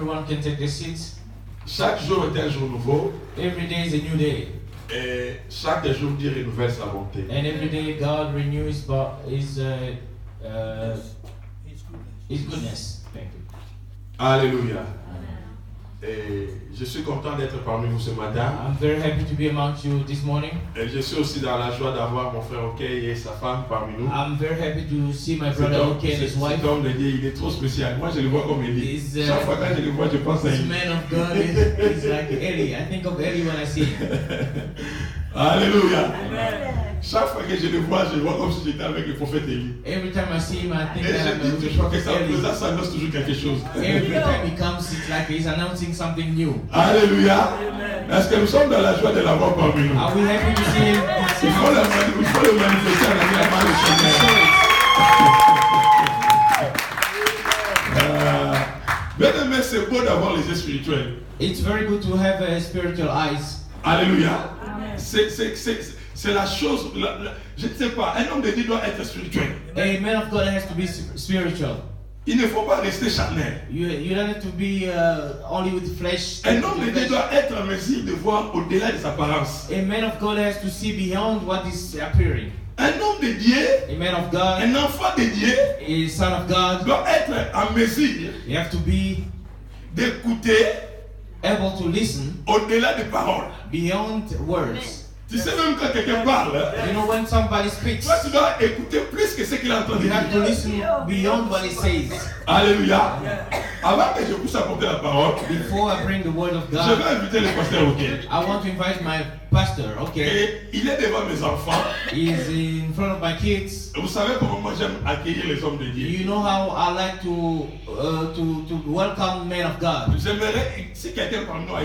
everyone can take their seats. Chaque jour est un jour nouveau. Every day is a new day. Et chaque jour Dieu renouvelle sa bonté. And every day God renews His goodness. Thank you. Alléluia. Et je suis content d'être parmi vous ce matin. I'm very happy to be amongst you this morning. Et je suis aussi dans la joie d'avoir mon frère Okey et sa femme parmi nous. I'm very happy to see my brother Okey and his wife. Cet homme de Dieu, il est trop spécial. Moi, je le vois comme Élie. Chaque fois que je le vois, je pense à This Élie. man of God is like Eli. I think of Eli when I see him. Alléluia. Amen. Chaque fois que je le vois comme si j'étais avec le prophète Élie. Every time I see him, I think Et that I'm je dis toujours que sa Eli. présence annonce toujours quelque chose. Every time he comes, it's like he's announcing something new. Alléluia. Est-ce que nous sommes dans la joie de l'avoir parmi nous? Are we happy to see him? Il faut le manifester à la main du Seigneur. Bien aimé, c'est beau d'avoir les yeux spirituels. It's very good to have spiritual eyes. Alléluia. C'est la chose, je ne sais pas, un homme de Dieu doit être spirituel. A man of God has to be spiritual. Il ne faut pas rester charnel. You don't have to be only with flesh. Un homme de Dieu doit être en mesure de voir au-delà de sa apparence. A man of God has to see beyond what is appearing. Un homme de Dieu, A man of God, un enfant de Dieu, a son of God, doit être en mesure you have to be d'écouter able to listen au-delà des paroles. beyond words. Tu sais même quand quelqu'un parle, You know, when somebody speaks, toi tu dois écouter plus que ce qu'il est en train de you have to dire. listen beyond what he says. Alléluia. Avant que je puisse apporter la parole, Before I bring the word of je God, vais inviter le pasteur Okey. I want to invite my pastor, okay? Et il est devant mes enfants. He's in front of my kids. Vous savez comment moi j'aime accueillir les hommes de Dieu. You know how I like to welcome men of God. J'aimerais, si quelqu'un parmi nous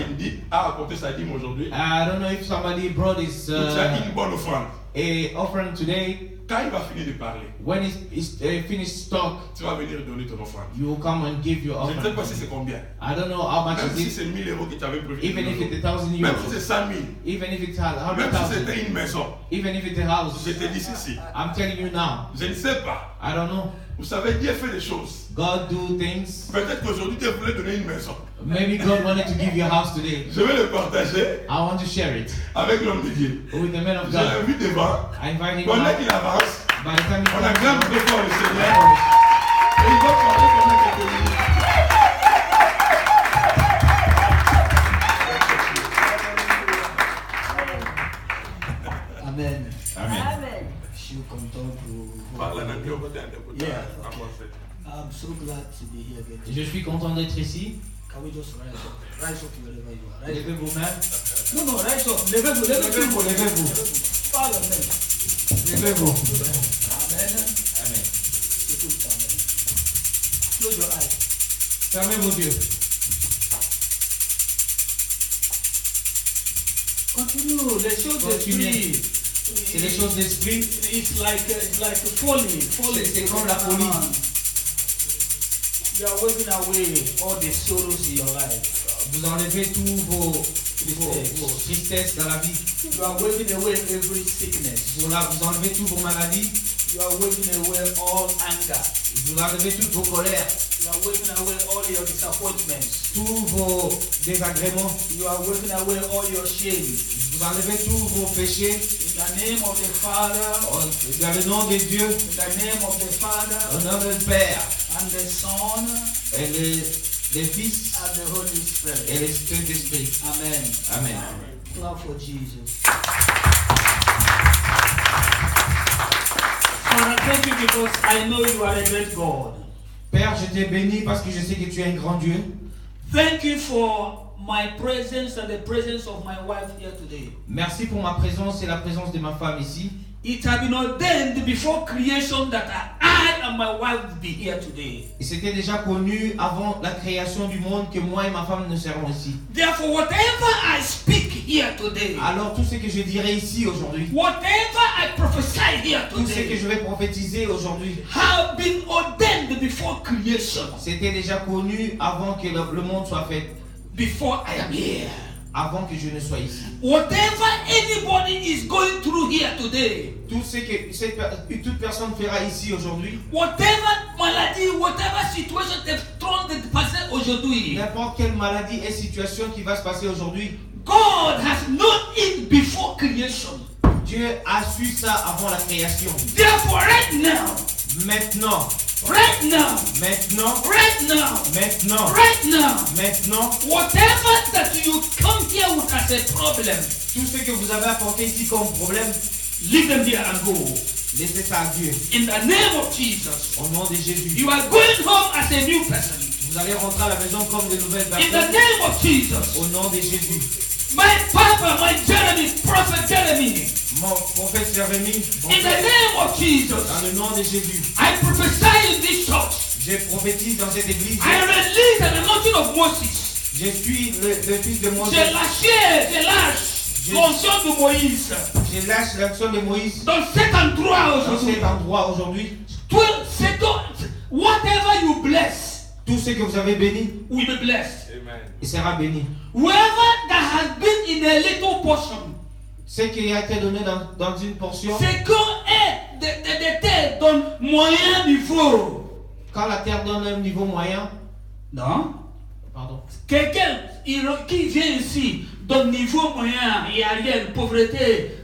a apporté sa dîme aujourd'hui, I don't know if somebody brought his tu as une bonne offrande. a offering today. Quand il va finir de parler, When he's finished talk, tu vas venir donner ton offrande. you will come and give your Je ne sais offering. pas si c'est combien. I don't know how much Même si is it. c'est 1000 euros que tu avais prévu. Even if it's 1,000 Même si c'est euros, 100 000. even if it's Même si 100,000, c'était une maison. even if it's a house, Je te dis ceci. I'm telling you now, Je ne sais pas. I don't know. Vous savez, Dieu fait des choses. God do things. Peut-être qu'aujourd'hui, Dieu voulait donner une maison. Maybe God wanted to give you a house today. Je vais le partager I want to share it avec l'homme de Dieu. with the man of Je God. l'invite devant. I invite him Pendant now. qu'il avance, By the time he on acclame comes, très fort le Seigneur. Et il va parler pendant quelques minutes. Amen. Amen. Je suis content pour Parle en anglais, Yeah. en français. I'm so glad to be here again. Je suis content d'être ici. Can we just rise up? Rise up wherever you are. Rise Levez up. vos mains. No, no, rise up. Levez-vous, levez-vous. Levez-vous. Parle, amen. Levez-vous. Amen. Amen. C'est tout, amen. Close your eyes. Fermez vos yeux. Continue. Les choses Continuez. d'esprit. C'est les choses d'esprit. It's like folly. C'est comme la folie. You are waving away all the sorrows in your life. Vous enlevez tous vos tristesses dans la vie. You are waving away every sickness. Vous enlevez toutes vos maladies. You are waving away all anger. Vous enlevez toutes vos colères. You are waving away all your disappointments. Tous vos désagréments. You are waving away all your shame. Vous enlevez tous vos péchés. In the name of the Father, Dans le nom de Dieu. in the name of the Father, Au nom du Père. and the Son, Et le Fils. and the Holy Et Spirit. l'Esprit d'Esprit. Amen. Amen. Clap for Jesus. Father, thank you because I know you are a great God. Père, je t'ai béni parce que je sais que tu es un grand Dieu. Thank you for my presence and the presence of my wife here today. Merci pour ma présence et la présence de ma femme ici. It had been ordained before creation that I and my wife would be here today. Et c'était déjà connu avant la création du monde que moi et ma femme nous serons ici. Therefore, whatever I speak here today, Alors tout ce que je dirai ici aujourd'hui, whatever I prophesy here tout ce que today, je vais prophétiser aujourd'hui, have been ordained before creation, c'était déjà connu avant que le monde soit fait, before I am here. avant que je ne sois ici. Whatever anybody is going through here today, Tout ce que toute personne fera ici aujourd'hui, whatever malady, whatever situation they've thrown the person aujourd'hui, n'importe quelle maladie et situation qui va se passer aujourd'hui, God has known it before creation. Dieu a su ça avant la création. Therefore, right now, Maintenant, right now, maintenant, right now, maintenant, right now, maintenant, whatever that you come here with as a problem, tout ce que vous avez apporté ici comme problème, leave them there and go. laissez ça à Dieu. In the name of Jesus, Au nom de Jésus. you are going home as a new person. Vous allez rentrer à la maison comme de nouvelles In the personnes. name of Jesus, Au nom de Jésus. my Papa, my Jeremy, Prophet Jeremy, Mon prophète Jérémie, in the name of Jesus, dans le nom de Jésus, I prophesy in this church. je prophétise dans cette église. I release an anointing of Moses. Je suis le fils de Moïse. Je lâche l'onction de Moïse. Je lâche l'action de Moïse Dans cet endroit dans aujourd'hui, cet endroit aujourd'hui. whatever you bless Tout ce que vous avez béni, will be blessed. il sera béni. Wherever that has been in a little portion, Ce qui a été donné dans une portion, c'est quand des terres dans moyen niveau. quand la terre donne un niveau moyen, Non? pardon, Quelqu'un qui vient ici, dans niveau moyen, il n'y a rien, pauvreté.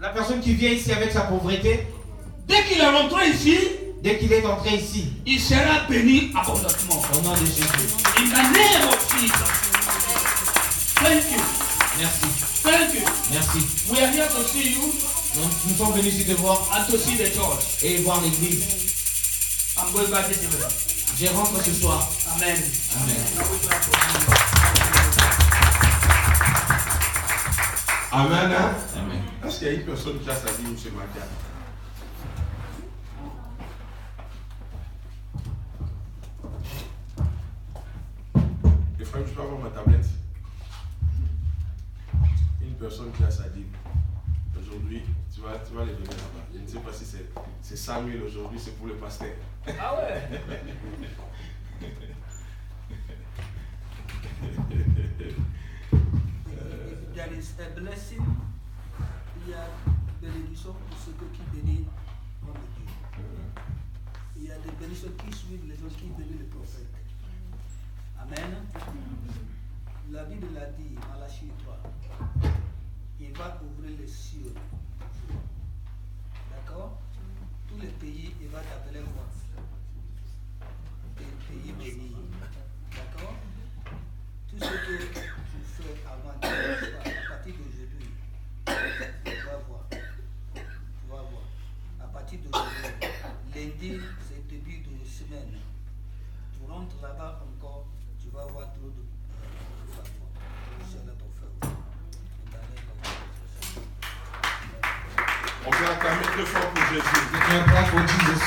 la personne qui vient ici avec sa pauvreté, Dès qu'il est rentré ici, dès qu'il est entré ici, il sera béni abondamment. au nom de Jésus. In the name of Jesus. Thank you. Merci, Thank you. merci. We are here to see you Nous sommes venus ici te voir and to see the church. et voir l'église. I'm going back this evening. Je rentre ce soir. Amen. Amen. Amen. Hein? Amen. Est-ce qu'il y a une personne qui a sa vie ce matin? Les frères, je peux avoir ma tablette? Une personne qui a sa dîme. Aujourd'hui, tu vas les donner là-bas. Je ne sais pas si c'est 100 000 aujourd'hui, c'est pour le pasteur. Ah ouais. There is a blessing. Il y a bénédiction pour ceux qui bénissent l'homme de Dieu. Il y a des bénédictions qui suivent les gens qui bénissent le prophète. Amen. La Bible l'a dit, Malachie 3. Il va ouvrir les cieux. D'accord? Tous les pays, il va t'appeler quoi? Des pays bénis. D'accord? Tout ce que tu fais avant de à partir d'aujourd'hui, tu vas voir. Tu vas voir. À partir d'aujourd'hui, lundi, c'est le début de semaine. Tu rentres là-bas encore, tu vas voir trop de faveur. C'est là ton frère. On peut acclamer très fort pour Jésus. Clap for Jesus.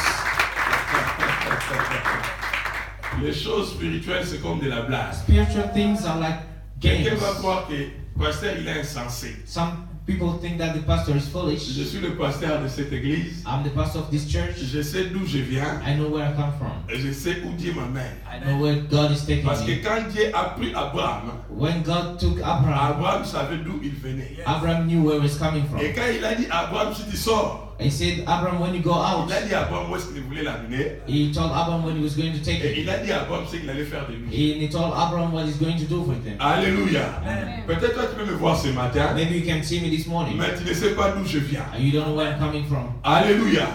Les choses spirituelles, c'est comme de la blague. Spiritual things are like Quelqu'un games. va croire que le pasteur il est insensé. Some people think that the pastor is Je foolish. suis le pasteur de cette église. I'm the pastor of this church. Je sais d'où je viens. I know where I come from. Et je sais où Dieu m'amène. I know where God is taking Parce que me. quand Dieu a pris Abraham, When God took Abraham, Abraham savait d'où il venait. Abraham knew where he's coming from. Et quand il a dit Abraham, si tu sors, He said, Abraham, when you go out, il a dit Abraham où est-ce qu'il voulait l'amener. he told Abraham when he was going to take Et him. il a dit Abraham ce qu'il allait faire de lui. And he told Abraham what he's going to do with him. Alléluia. Amen. Peut-être toi tu peux me voir ce matin, Maybe you can see me this morning. mais tu ne sais pas d'où je viens. You don't know where I'm coming from. Alléluia.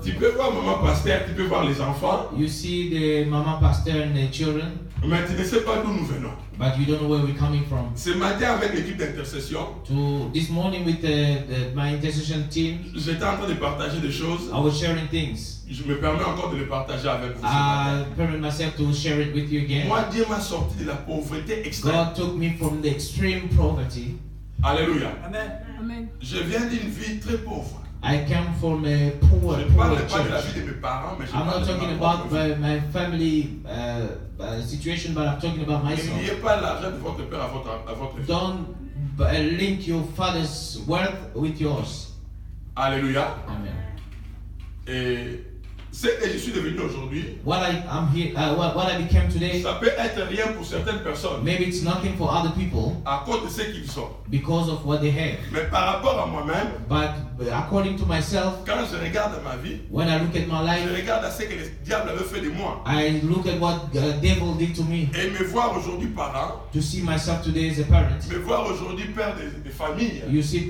Tu peux voir maman pasteur, tu peux voir les enfants, You see the mama pastor and the children, mais tu ne sais pas d'où nous venons. but you don't know where we're coming from. Ce matin avec l'équipe d'intercession, This morning with my intercession team, j'étais en train de partager des choses. I was sharing things. Je me permets encore de les partager avec vous ce matin. I permit myself to share it with you again. Moi, Dieu m'a sorti de la pauvreté extrême. God took me from the extreme poverty. Alléluia. Amen. Amen. Je viens d'une vie très pauvre. I come from a poor Je ne parle pas de la church. vie de mes parents, mais je I'm parle not de talking ma about propre vie. my family situation, but I'm talking about Ne myself. liez pas l'argent de votre père à votre vie. Don't link your father's wealth with yours. Alléluia. Amen. Et Ce que je suis devenu aujourd'hui, what I'm here, what I became today, ça peut être rien pour certaines personnes maybe it's nothing for other people à cause de ce qu'ils sont. because of what they have. Mais par rapport à moi-même, But according to myself, quand je regarde ma vie, when I look at my je life, regarde à ce que le diable avait fait de moi. I look at what the devil did to me. Et me voir aujourd'hui parent, To see myself today as a parent, me voir aujourd'hui père de famille,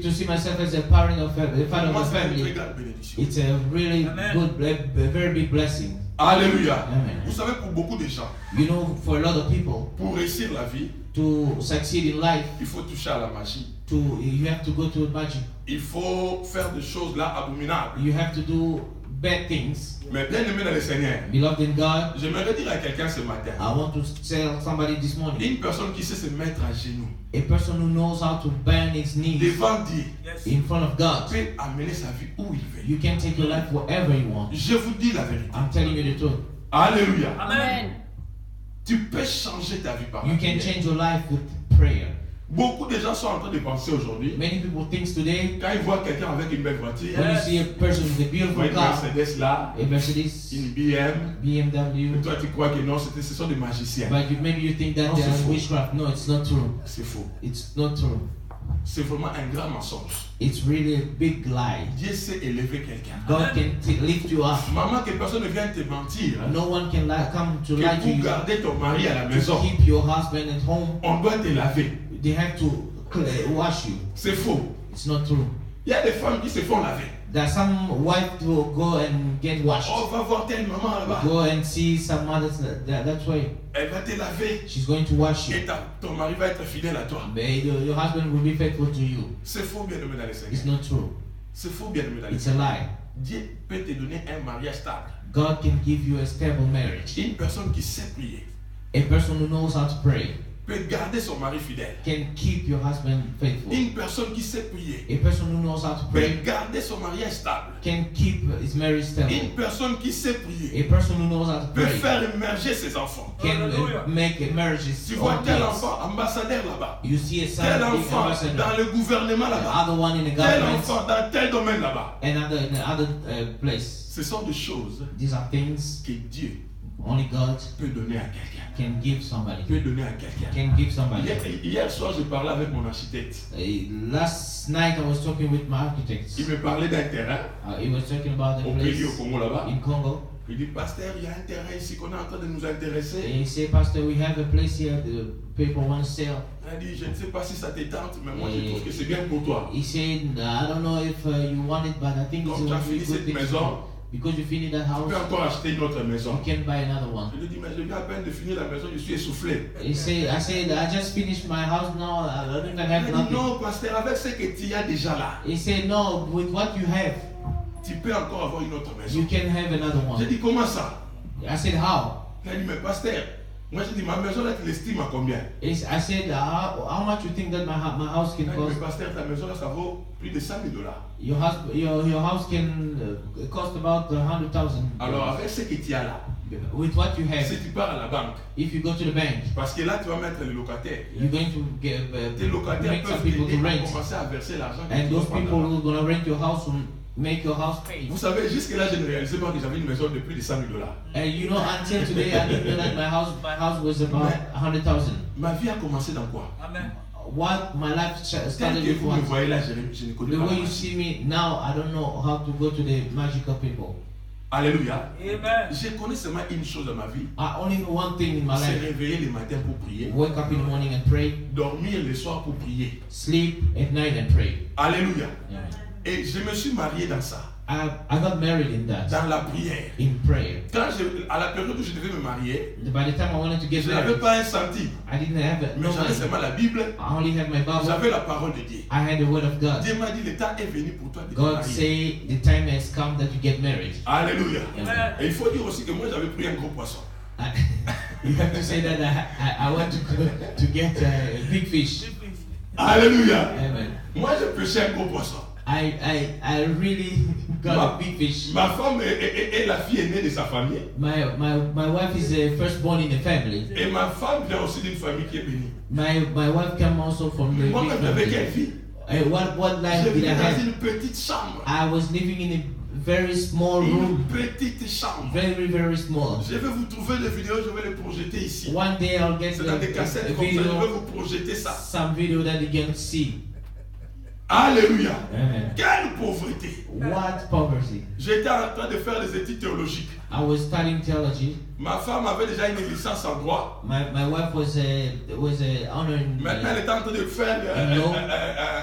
to see myself as a parent of a pour father moi of a c'est une très family, grande bénédiction. it's a really good, a very big blessing. Alléluia. Amen. Vous savez, pour beaucoup de gens, You know, for a lot of people, pour réussir la vie, to succeed in life, il faut toucher à la magie. you have to go to magic. Il faut faire des choses là abominables. You have to do bad things. Mais bien aimé dans le Seigneur, Beloved in God, j'aimerais dire à quelqu'un ce matin, I want to tell somebody this morning, une personne qui sait se mettre à genoux a person who knows how to bend his knees devant Dieu in front of God, peut amener sa vie où il veut. you can take your life wherever you want. Je vous dis la vérité. I'm telling you the truth. Alléluia. Amen. Tu peux changer ta vie par la You can prière. change your life with prayer. Beaucoup de gens sont en train de penser aujourd'hui, Many people think today, quand ils voient quelqu'un avec une belle voiture, when you see a person with a ils voient beautiful une car, Mercedes là, a Mercedes, une BM, BMW, et toi tu crois que non, ce sont des magiciens. but maybe you think that No, they c'est are faux. witchcraft. No, it's not true. C'est faux. It's not true. C'est vraiment un grand mensonge. It's really a big lie. Dieu sait élever quelqu'un. God can lift you up. Maman, que personne ne vienne te mentir. No one can come to lie Que to pour you. garder ton mari à la To maison, keep your husband at home, on doit te laver. they have to wash you. C'est faux. It's not true. Il y a des femmes qui se font laver. That some wife will go and get washed. On va voir telle maman là-bas. Go and see some others that way. Elle va te laver. She's going to wash you. Et ton mari va être fidèle à toi. But your husband will be faithful to you. C'est faux, bien aimé dans les It's Seigneur. not true. C'est faux, bien aimé dans les It's a Seigneur. lie. Dieu peut te donner un mariage stable. God can give you a stable marriage. Une personne qui sait prier A person who knows how to pray peut garder son mari fidèle. can keep your husband faithful. Une personne qui sait prier A person who knows how to peut pray garder son mariage stable. can keep his marriage Une stable. personne qui sait prier A person who knows how to peut pray faire émerger ses enfants. can Hallelujah. make a marriage his Tu vois own tel kids. enfant ambassadeur là-bas, You see a son tel being enfant ambassador, dans le gouvernement the là-bas, other one in the tel government, enfant dans tel domaine là-bas. another in another place. Ce sont des choses These are things que Dieu only God peut donner à quelqu'un. can give somebody. Peut donner à quelqu'un. Can give somebody. Hier soir, je parlais avec mon architecte. Last night I was talking with my architects. Il me parlait d'un terrain He was talking about the au pays au place Congo là-bas. in Congo. Il dit, pasteur, il y a un terrain ici qu'on est en train de nous intéresser. And he said, Pastor, we have a place here the people want to sell. Il a dit, je ne sais pas si ça te tente, mais moi je trouve que c'est bien pour toi. He said, I don't know if you want it, but I think it's Quand tu a as really fini good cette thing to maison, do. Because you finish that tu house, peux encore acheter une autre you maison. can buy another one. Je lui dis, mais je viens à peine de finir la maison, je suis essoufflé. I said, I just finished my house now. I don't even Il have a dit, nothing. non, pasteur, avec ce que tu as déjà là, He said, no, with what you have, tu peux encore avoir une autre maison. you can have another J'ai one. dit, comment ça? I said, how? Il a dit, mais pasteur, moi j'ai dit, ma maison là, tu l'estimes à combien? I said, how much you think that my house Il can a dit, mais cost? pasteur, ta maison là, ça vaut plus de $100,000. Your house can cost about 100,000. Alors, avec ce que tu as là, With what you have, si tu pars à la banque, if you go to the bank, parce que là, tu vas mettre les locataires. you're going to Tes locataires make some peuvent people to t'aider à rent. commencer à verser l'argent que And tu those dois prendre people là-bas. who are going to rent your house will make your house pay. Vous savez, jusque-là, je ne réalisais pas que j'avais une maison de plus de $100,000. And you know, until today, I didn't know that my house was about 100,000. Ma vie a commencé dans quoi? Amen. What my life Tel started que with vous me was, voyez là, je ne connais the pas. way la you magie. see me now, I don't know how to go to the magical people. Alléluia. Amen. Je connais seulement une chose dans ma vie, I only know one thing in my c'est life: réveiller le matin pour prier, wake up in the morning and pray, dormir le soir pour prier. sleep at night and pray. Alléluia. Yeah. Et je me suis marié dans ça, I got married in that, dans la prière. in prayer. À la période où je devais me marier, By the time I wanted to get je n'avais married, pas un centime, I didn't have mais no j'avais money. seulement la Bible, I only had my Bible. j'avais la parole de Dieu. I had the word of God. Dieu m'a dit, le temps est venu pour toi de te God marier. say the time has come that you get married. Alléluia. Amen. Et il faut dire aussi que moi j'avais pris un gros poisson. You have to say that I want to get a big fish. Alléluia. Amen. Moi j'ai pêché un gros poisson. I really got a big fish. Ma femme est la fille aînée de sa famille. My wife is the firstborn in the family. Et ma femme vient aussi d'une famille qui est bénie. My wife came also from the Moi big quand j'avais quelle family. vie? What Je life did I vivais dans have? une petite chambre. I was living in very small Une room, petite chambre. very, very small. Je vais vous trouver des vidéos, je vais les projeter ici. One day I'll get C'est dans des a cassettes comme ça, je vais video, vous projeter ça. some video that you can see. Alléluia. Amen. Quelle pauvreté. What poverty. J'étais en train de faire des études théologiques. I was studying theology. Ma femme avait déjà une licence en droit. My wife was honor in Maintenant, elle était en train de faire, Non.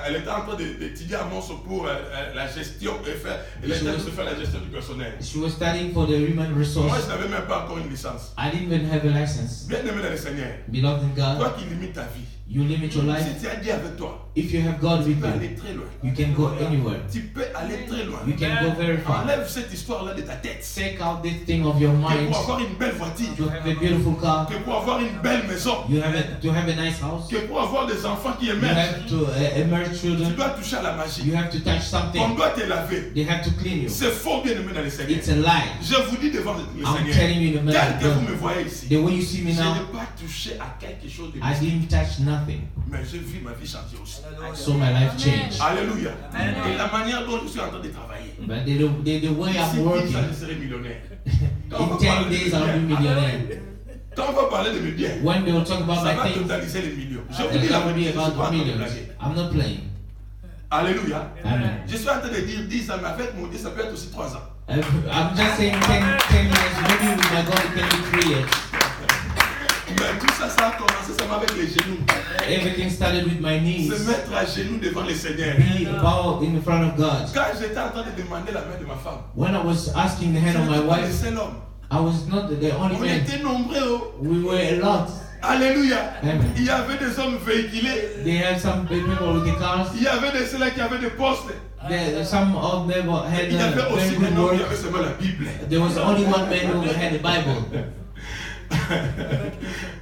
elle était en train d'étudier à Mons pour la gestion et faire, elle était en train de faire la gestion du personnel. she was studying for the human Moi, resource. je n'avais même pas encore une licence. I didn't even have a license. Bien aimé dans le Seigneur, Beloved in toi God, qui limites ta vie, you limit your life. si tu as Dieu avec toi, If you have God tu with peux you, aller très loin. you can go anywhere. Tu peux aller très loin. You can go very far. Enlève cette histoire-là de ta tête. Take out this thing of your Que mind pour avoir une belle voiture, to have a beautiful car. que pour avoir une belle maison, To have a nice house. que pour avoir des enfants qui You émergent, have to emerge tu children. dois toucher à la magie. You have to touch On something. doit te laver. They have to clean you. C'est faux bien aimé dans le Seigneur. It's a lie. Je vous dis devant le I'm Seigneur, telling you in the tel que vous middle me of voyez ici, the way you see je me n'ai now, pas touché à quelque chose de I mystique, didn't touch nothing. mais j'ai vu ma vie changer aussi. I saw my life change. Alléluia. Et la manière dont je suis en train de travailler. But the way Si I'm working, je serai millionnaire. in 10 days I'll be millionaire. Quand on va parler de mes biens, When they will talk about ça my va things, totaliser les millions. Je vous dis it's la going to be vérité, je suis pas en about train de millions. blaguer. I'm not playing. Alléluia. Amen. Je suis en train de dire 10 ans, mais avec mon Dieu, ça peut être aussi 3 ans. I'm just saying 10 years, maybe with my God it can be 3 years. Mais tout ça, ça a commencé seulement avec les genoux. Everything started with my knees. Se mettre à genoux devant le Seigneur. Be bowed in front of God. Quand j'étais en train de demander la main de ma femme, When I was asking the je hand of my n'étais pas le wife, seul homme. I was not the only On man. était nombreux. Oh. We were a lot. Alléluia. Amen. Il y avait des hommes véhiculés. They had some people with the cars. Il y avait des ceux-là qui avaient des postes. Some of them had Il y avait very aussi good des hommes qui work. avaient seulement la Bible. There was only one man who had a Bible.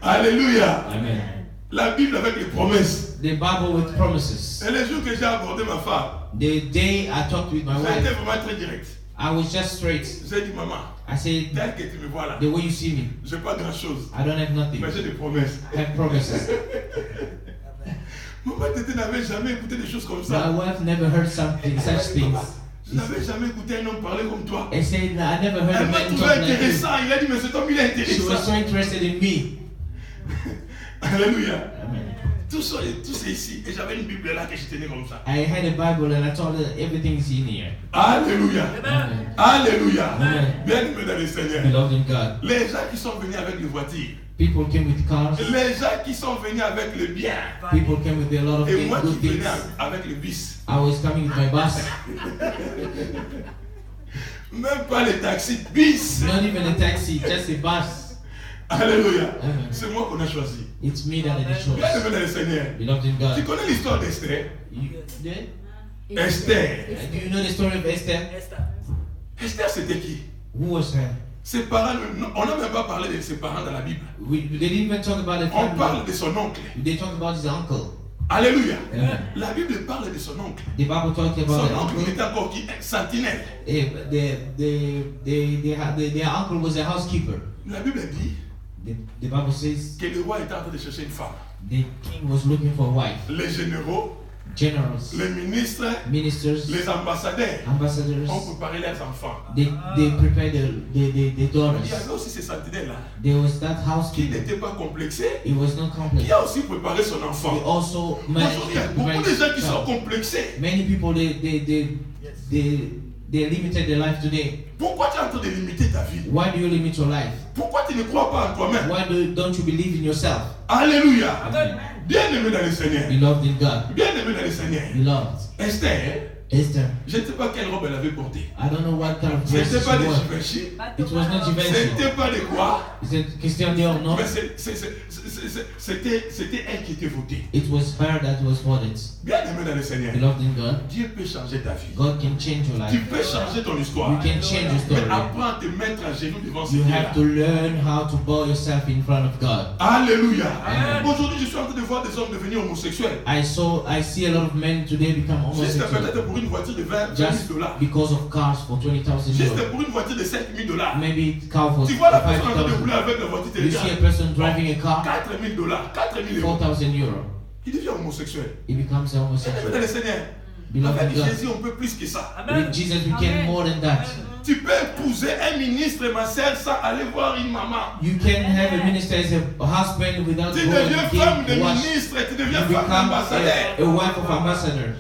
Alléluia. Amen. La Bible avec les promesses. The Bible with promises. Et le jour que j'ai abordé ma femme, The day I talked with my j'ai été wife, vraiment très direct. I was just straight. J'ai dit, maman, I said, tel que tu me vois là, the way you see me, j'ai pas grand chose, I don't have nothing. mais j'ai des promesses. I have promises. Maman, tu n'avais jamais écouté des choses comme My ça. wife never heard such things. Je n'avais jamais écouté un homme parler comme toi. I said, I never heard a Elle m'a man trouvé talk like you. intéressant. Il a dit, mais cet homme, il est She was so intéressant. interested in me. Alléluia. Amen. Tout ça, c'est ici. Et j'avais une Bible là que je tenais comme ça. I had a Bible and I told her everything's in here. Alléluia. Amen. Alléluia. Amen. Bien aimé dans le Seigneur. Beloved in God. Les gens qui sont venus avec les voitures. People came with cars. Les gens qui sont venus avec le bien. People came with a lot of Et moi good qui things. venais avec le bis. I was coming with my bus. Même pas les taxis, bis. Not even a taxi, just a bus. Alléluia. Amen. C'est moi qu'on a choisi. It's me that I Bien chose. aimé dans le Seigneur. Beloved in Tu God. connais l'histoire d'Esther? Yeah? Esther. Do you know the story of Esther? Esther, c'était qui? Who was her? Ses parents, on n'a même pas parlé de ses parents dans la Bible. They didn't even talk about the On parle family. de son oncle. They talk about his uncle. Alléluia. Amen. La Bible parle de son oncle. The Bible talked about Son the oncle uncle. était encore qui? Sentinelle. Their uncle was a housekeeper. La Bible dit The Bible says que le roi était en train de chercher une femme. the king was looking for a wife. Les généraux, Generals, les ministres, ministers, les ambassadeurs ambassadors, ont préparé leurs enfants. they prepared the Il y daughters. avait aussi ces sentinelles-là There was that qui housekeeper. n'étaient pas complexés, It was not qui complex. a aussi préparé son They enfant. also managed Aujourd'hui, il y a to beaucoup prepare de his gens qui sont child. complexés. Many people they limited their life today. Pourquoi tu es en train de limiter ta vie? Why do you limit your life? Pourquoi tu ne crois pas en toi-même? Why don't you believe in yourself? Alléluia. Amen. Bien aimé dans le Seigneur. Beloved in God. Bien aimé dans le Seigneur. Beloved. Esther, Esther. je ne sais pas quelle robe elle avait portée. I don't know what kind of Ce dress n'était she pas des wore. Givenchy. It was not Ce Givenchy. n'était pas de quoi. Is it Christian Dior? No. Mais c'était elle qui était votée. It was her that was voted. Bien aimé dans le Seigneur. Beloved in God. Dieu peut changer ta vie. God can change your Tu life. peux changer ton histoire. You can change your Mais story. apprends à te mettre à genoux devant ce You Dieu. have to learn how to bow yourself in front of God. Alléluia. Amen. Aujourd'hui, je suis en train de voir des hommes devenir homosexuels. I see a lot of men today become Juste homosexual peut-être pour une voiture de 20 just 000 $. because of cars for $20,000. Juste pour une voiture de 5 000 $. Maybe car for Tu vois la personne en train de rouler 5,000. avec la voiture You see a télégale. person driving a car, 4 000 $, 4 000 €. €4,000. Il devient homosexuel. He becomes a Dans homosexual. le Seigneur, Beloved Avec God, Jésus, on peut plus que ça. with Jesus we can more than that. Tu peux épouser un ministre, ma sœur, sans aller voir une maman. You can have a minister as a husband without Tu going deviens femme de to watch. ministre, tu You deviens femme become d'ambassadeur. a wife of ambassador.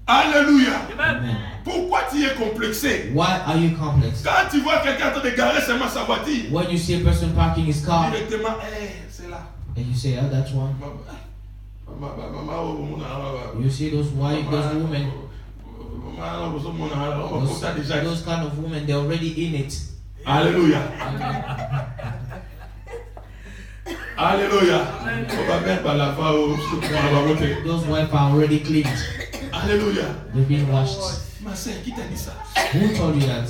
Alléluia. Amen. Pourquoi tu es complexé? Why are you complex? Quand tu vois quelqu'un en train de garer seulement sa voiture, When you see a person parking his car directement, c'est là. and you say, oh, that's one. You see those white, those women, those kind of women, they're already in it. Alléluia. Alléluia. Those wives are already cleaned. Alléluia. They've been washed. Ma sœur, qui t'a dit ça? Who told you that?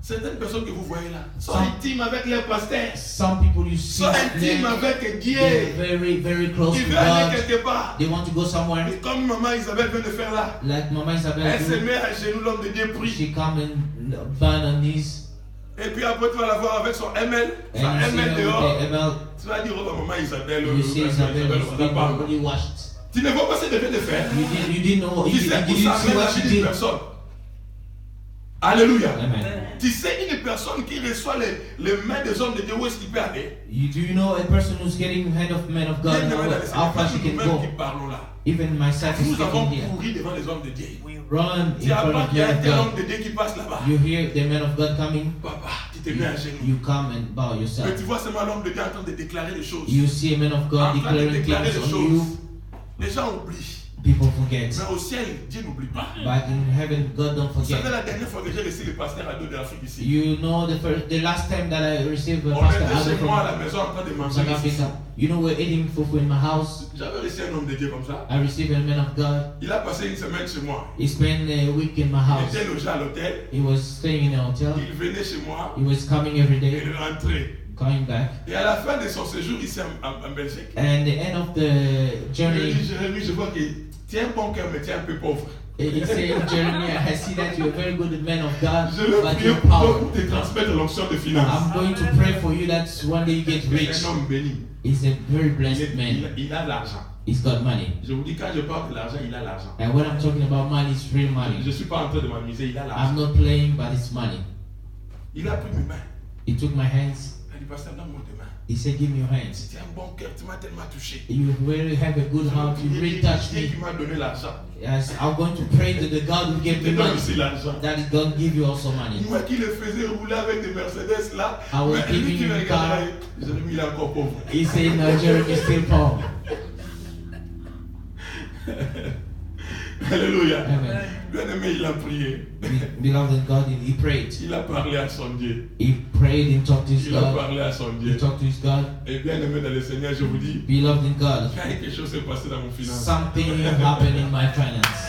Certaines personnes que vous voyez là sont intimes avec leur pasteur. Some people you see, Sont intimes avec Dieu. they're very, very close Ils to veulent aller God. quelque part. They want to go somewhere. Et comme maman Isabelle vient de faire là, Like Mama Isabel, elle se do. met à genoux, l'homme de Dieu prie. She come and bow on knees. Et puis après, tu vas la voir avec son ML. Son And you see ML her dehors. with the ML. Tu vas dire, oh, maman Isabelle, You see Isabel on is n'a being pas. already washed. Tu ne vois pas ce qu'elle vient de faire. You didn't know. Tu sais You où ça didn't see amène la what she vie d'une did. personne. Alléluia. Amen. Tu sais une personne qui reçoit les mains des hommes de Dieu, où est-ce qu'il peut aller? Do you know a person who's getting hand of man of God? How far she can Nous-mêmes go? qui parlons là. Even myself is Nous avons speaking here. couru devant les hommes de Dieu. Run in Tu front apprends of qu'il y a man un of tel homme God. de Dieu qui passe là-bas. You hear the man of God coming. Papa, tu te mets à genoux. You come and bow Mais yourself. tu vois seulement l'homme de Dieu en train de déclarer les choses. You see a man of God En train de declaring déclarer things les on you. choses. Les gens oublient. People forget. Mais au ciel, Dieu n'oublie pas. But in heaven, God don't Vous savez forget. la dernière fois que j'ai reçu le pasteur Ado de l'Afrique ici. You know the last time that I received a On pastor était Ado chez moi à la from maison en train de manger. South ici. Africa. You know we're eating fufu in my house. J'avais reçu un homme de Dieu comme ça. I received a man of God. Il a passé une semaine chez moi. He spent a week in my Il house. était logé à l'hôtel. He was staying in a hotel. Il venait chez moi. He was coming every Et day, il rentrait. coming back. Et à la fin de son séjour ici en Belgique, And the end of the je lui journey, dis, Jérémy, je vois que tu es un bon cœur, mais tu es un peu pauvre. he said, Jeremy, I see that you're a very good man of God, Je vais but prier you're pour toi poor. pour te transmettre l'onction de finance. I'm going to pray for you that one day you get rich. C'est un homme béni. He's a very blessed man. Il a de l'argent. He's got money. Je vous dis, quand je parle de l'argent, il a l'argent. And when I'm talking about money, it's real Je money. ne suis pas en train de m'amuser, il a I'm l'argent. not playing, but it's money. Il a pris mes mains. He took my hands. Il a dit, pasteur, donne-moi tes mains. He said, give me your hands. Tu as un bon cœur, tu m'as tellement touché. You really have a good heart. You really touched Dieu me. qui m'a donné l'argent. Yes, I'm going to pray to the God who gave Il me te donne money. aussi l'argent. That is going to give you also money. Moi qui le faisais rouler avec des Mercedes là, I was mais lui giving qui you me a car. regardait, Jérémy il est encore pauvre. He said, no, Jeremy is still poor. Alléluia. Amen. Bien-aimé, il a prié. Beloved in God, he prayed. Il a parlé à son Dieu. He prayed and talked to his Il a God. parlé à son He Dieu. talked to his God. Et bien-aimé dans le Seigneur, je vous dis, Beloved in God, quelque chose s'est passé dans mon finance. something happened in my finance.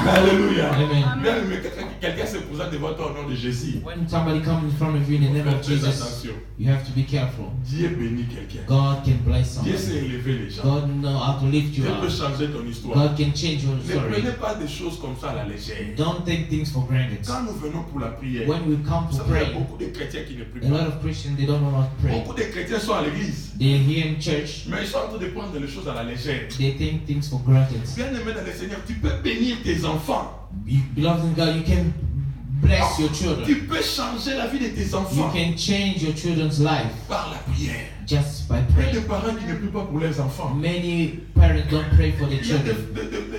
Alléluia. Amen. Bien-aimé, quelqu'un se présente devant toi au nom de Jésus. When somebody comes in front of you in the name of Faites Jesus, attention. you have to be careful. Dieu bénit quelqu'un. God can bless Dieu somebody. sait élever les gens. God knows how to lift you Dieu peut up. changer ton histoire. God can change your Ne story. prenez pas des choses comme ça à la légère. Don't take things for granted. Quand nous venons pour la prière, When we come vous to savez, il y a pray, beaucoup de chrétiens qui ne prient a lot pas. of Christians, they don't know how to pray. Beaucoup de chrétiens sont à l'église, They're here in church, mais ils sont en train de prendre les choses à la légère. they take things for granted. Bien-aimé dans le Seigneur, tu peux bénir tes enfants. Beloved in God, you can bless your children. Tu peux changer la vie de tes You enfants can change your children's life par la prière. just by Il y a des praying. parents qui ne prient pas pour leurs enfants. Many parents don't pray for their Il y a children.